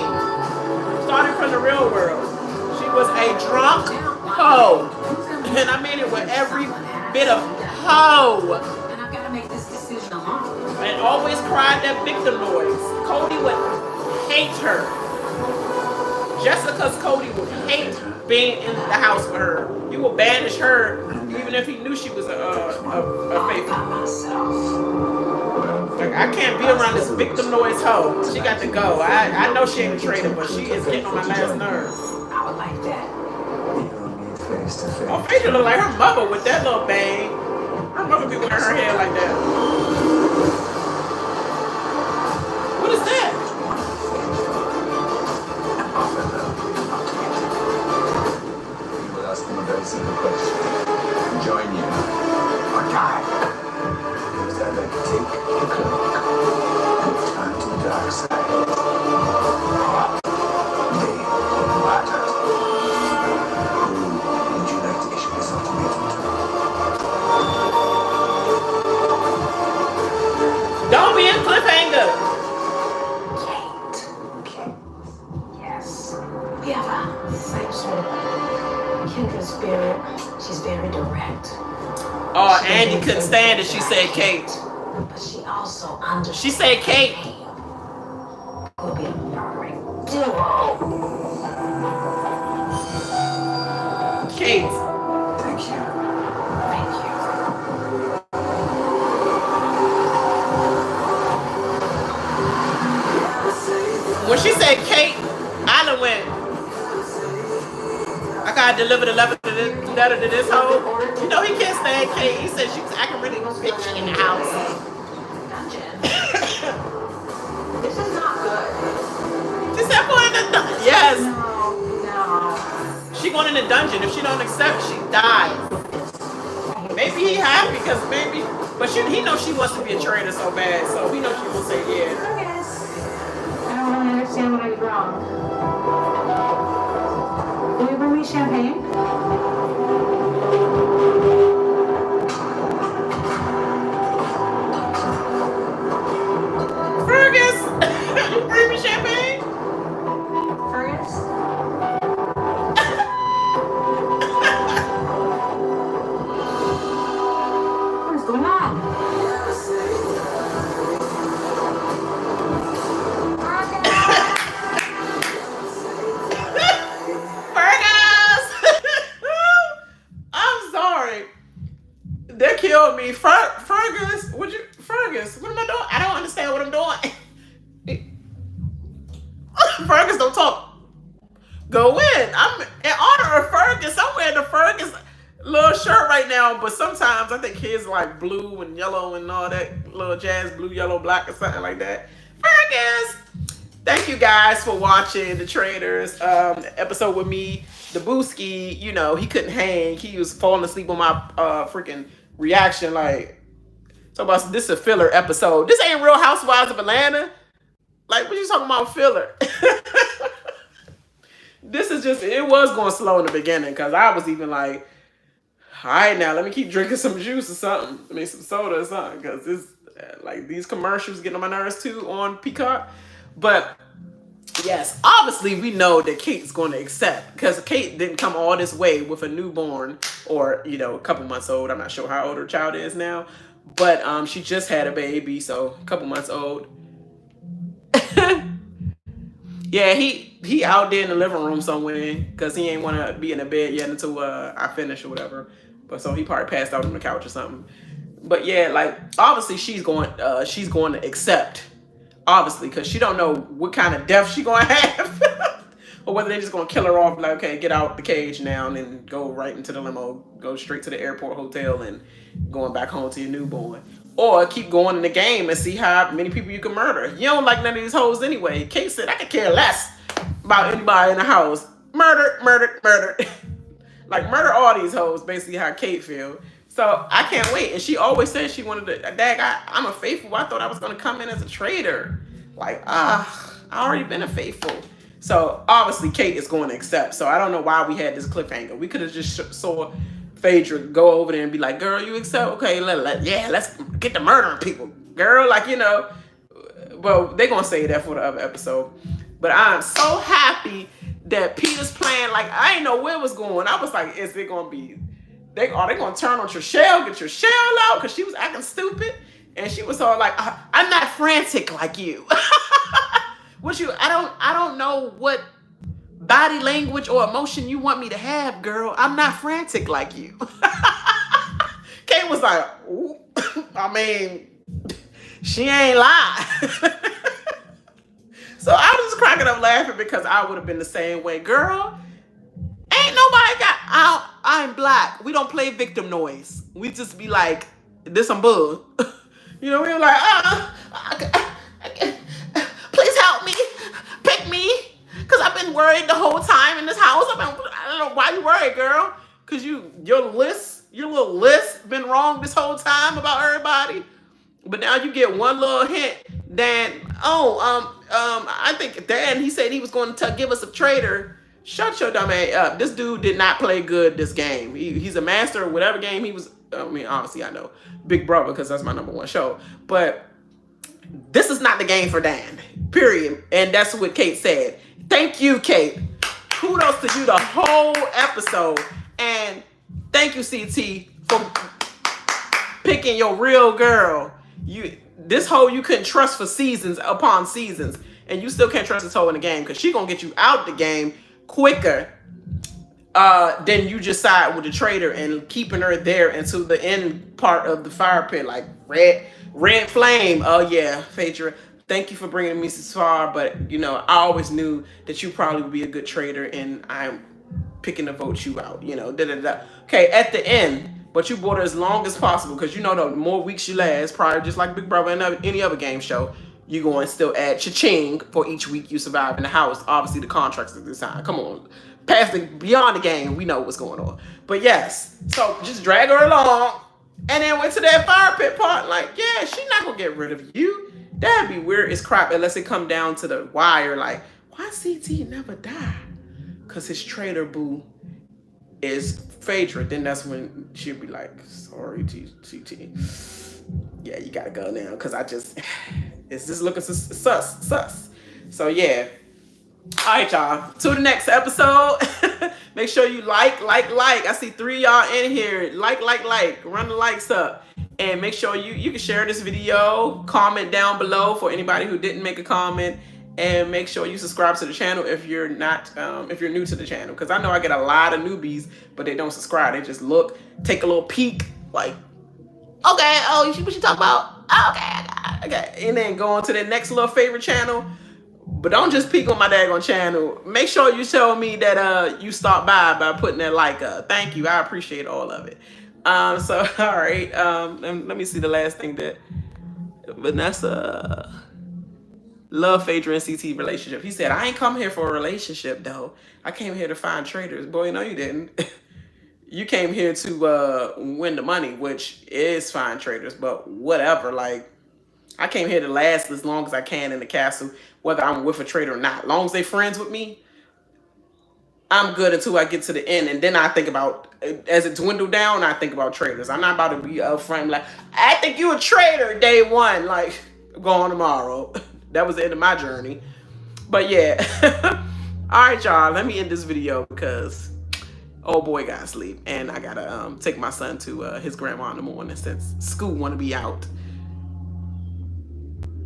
[SPEAKER 2] Starting from the real world. She was a drunk hoe. And I mean it with every bit of hoe.
[SPEAKER 4] And I've got to make this decision alone.
[SPEAKER 2] And always cried that victim noise. Cody would hate her. Jessica's Cody would hate being in the house with her. He would banish her even if he knew she was a faithful. Like, I can't be around this victim noise hoe. She got to go. I know she ain't a traitor, but she is getting on my last nerve.
[SPEAKER 4] I would like that.
[SPEAKER 2] Oh, Phaedra look like her mother with that little bang. Her mother be wearing her hair like that. What is that?
[SPEAKER 12] You will ask them a very simple question. Join you or die. Because I'd like to take the cloak and return to the dark side. They matter. Would you like to issue this ultimatum to?
[SPEAKER 2] Don't be a cliffhanger.
[SPEAKER 4] Kate. Yes. We have a same sort of kindred spirit. She's very direct.
[SPEAKER 2] Oh, Andy couldn't stand it. She said Kate.
[SPEAKER 4] But she also understands.
[SPEAKER 2] She said Kate.
[SPEAKER 4] Will be a murdering duo.
[SPEAKER 2] Kate.
[SPEAKER 12] Thank you.
[SPEAKER 4] Thank you.
[SPEAKER 2] When she said Kate, I done went. I gotta deliver the letter to this hoe. You know he can't stand Kate. He said she was acting really bitchy in the house.
[SPEAKER 4] This is not good.
[SPEAKER 2] She said, "Boy, in the dungeon." Yes.
[SPEAKER 4] No.
[SPEAKER 2] She going in the dungeon. If she don't accept, she dies. Maybe he happy because maybe, but he knows she wants to be a traitor so bad, so he knows she will say yeah.
[SPEAKER 7] I don't really understand what I did wrong. Will you bring me champagne?
[SPEAKER 2] Fergus! You bring me champagne?
[SPEAKER 7] Fergus? What is going on?
[SPEAKER 2] Fergus! I'm sorry. They killed me. Fergus, Fergus, what am I doing? I don't understand what I'm doing. Fergus, don't talk. Go in. I'm in honor of Fergus. I'm wearing the Fergus little shirt right now, but sometimes I think his like blue and yellow and all that little jazz, blue, yellow, black or something like that. Fergus! Thank you guys for watching the Traitors episode with me. The Booski, you know, he couldn't hang. He was falling asleep on my freaking reaction. Like, so about this is a filler episode. This ain't Real Housewives of Atlanta. Like, what you talking about filler? This is just, it was going slow in the beginning because I was even like, all right, now let me keep drinking some juice or something. I mean, some soda or something because it's like these commercials getting on my nerves too on Peacock. But Yes, obviously we know that Kate's going to accept because Kate didn't come all this way with a newborn or, you know, a couple months old. I'm not sure how old her child is now, but she just had a baby, so a couple months old. Yeah, he out there in the living room somewhere because he ain't want to be in the bed yet until I finish or whatever. But so he probably passed out on the couch or something. But yeah, like obviously she's going to accept, obviously, because she don't know what kind of death she going to have, or whether they just going to kill her off. Like, okay, get out the cage now, and then go right into the limo, go straight to the airport hotel, and going back home to your newborn. Or keep going in the game and see how many people you can murder. You don't like none of these hoes anyway. Kate said, I could care less about anybody in the house. Murder. Like, murder all these hoes, basically how Kate feel. So, I can't wait. And she always said she wanted to, I'm a faithful. I thought I was going to come in as a traitor. Like, I already been a faithful. So, obviously, Kate is going to accept. So, I don't know why we had this cliffhanger. We could have just saw Phaedra go over there and be like, girl, you accept? Okay, let's get to murdering people. Girl, like, you know. Well, they're going to say that for the other episode. But I'm so happy that Peter's plan, like, I didn't know where it was going. I was like, is it going to be, are they going to turn on Trishelle, get Trishelle out? Because she was acting stupid. And she was all like, I'm not frantic like you. I don't know what body language or emotion you want me to have, girl. I'm not frantic like you. Kate was like, ooh. I mean, she ain't lying. So I was just cracking up laughing because I would have been the same way. Girl, ain't nobody got, I'm black. We don't play victim noise. We just be like, this some bull. You know, we were like, please help me. Pick me. Because I've been worried the whole time in this house. I don't know why you worried, girl. Because your little list been wrong this whole time about everybody. But now you get one little hint. Dan, I think Dan, he said he was going to give us a traitor. Shut your dumb ass up. This dude did not play good this game. He's a master of whatever game he was. I mean, honestly, I know Big Brother because that's my #1 show. But this is not the game for Dan, period. And that's what Kate said. Thank you, Kate. Kudos to you the whole episode. And thank you, CT, for picking your real girl. This hoe you couldn't trust for seasons upon seasons. And you still can't trust this hoe in the game because she going to get you out the game quicker than you just side with the traitor and keeping her there until the end part of the fire pit. Like red flame. Oh, yeah, Phaedra. Thank you for bringing me so far, but, you know, I always knew that you probably would be a good traitor, and I'm picking to vote you out, you know, Okay, at the end, but you brought her as long as possible, because you know the more weeks you last, probably just like Big Brother and any other game show, you're going to still add cha-ching for each week you survive in the house. Obviously, the contracts at this time. Come on. Beyond the game, we know what's going on. But yes, so just drag her along, and then went to that fire pit part, like, yeah, she's not going to get rid of you. That'd be weird as crap unless it come down to the wire. Like, why CT never die? Because his traitor boo is Phaedra. Then that's when she'll be like, sorry, CT. Yeah, you got to go now. Because it's just looking sus. So, yeah. All right, y'all. To the next episode. Make sure you like. I see 3 of y'all in here. Like. Run the likes up. And make sure you can share this video, comment down below for anybody who didn't make a comment, and make sure you subscribe to the channel if you're not, if you're new to the channel. Because I know I get a lot of newbies, but they don't subscribe. They just look, take a little peek, like, okay, what you talking about? Okay, and then go on to the next little favorite channel. But don't just peek on my daggone channel. Make sure you tell me that you stopped by putting that like up. Thank you, I appreciate all of it. So, all right, let me see the last thing that Vanessa love Phaedra and CT relationship. He said, I ain't come here for a relationship, though. I came here to find traitors. Boy, no, you didn't. You came here to win the money, which is find traitors, but whatever. Like, I came here to last as long as I can in the castle, whether I'm with a traitor or not. As long as they friends with me, I'm good until I get to the end. And then I think about, as it dwindled down, I think about traitors. I'm not about to be upfront like, I think you a traitor day one. Like, go on tomorrow. That was the end of my journey. But yeah. All right, y'all. Let me end this video because old boy got to sleep, and I gotta take my son to his grandma in the morning since school want to be out.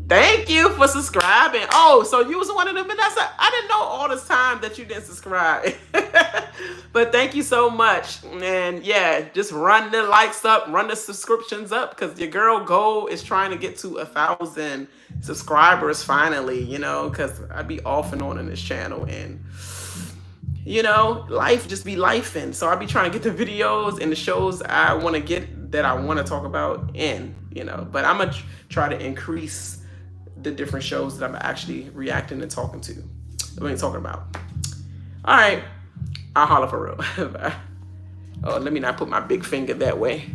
[SPEAKER 2] Thank you for subscribing. Oh, so you was one of them, Vanessa. I didn't know all this time that you didn't subscribe. But thank you so much. And yeah, just run the likes up, run the subscriptions up, because your girl goal is trying to get to 1,000 subscribers finally, you know, because I be off and on in this channel, and you know, life just be lifing. So I be trying to get the videos and the shows I want to get, that I want to talk about in, you know, but I'm going to try to increase the different shows that I'm actually reacting and talking to. I mean, talking about. All right. I'll holler for real. Oh, let me not put my big finger that way.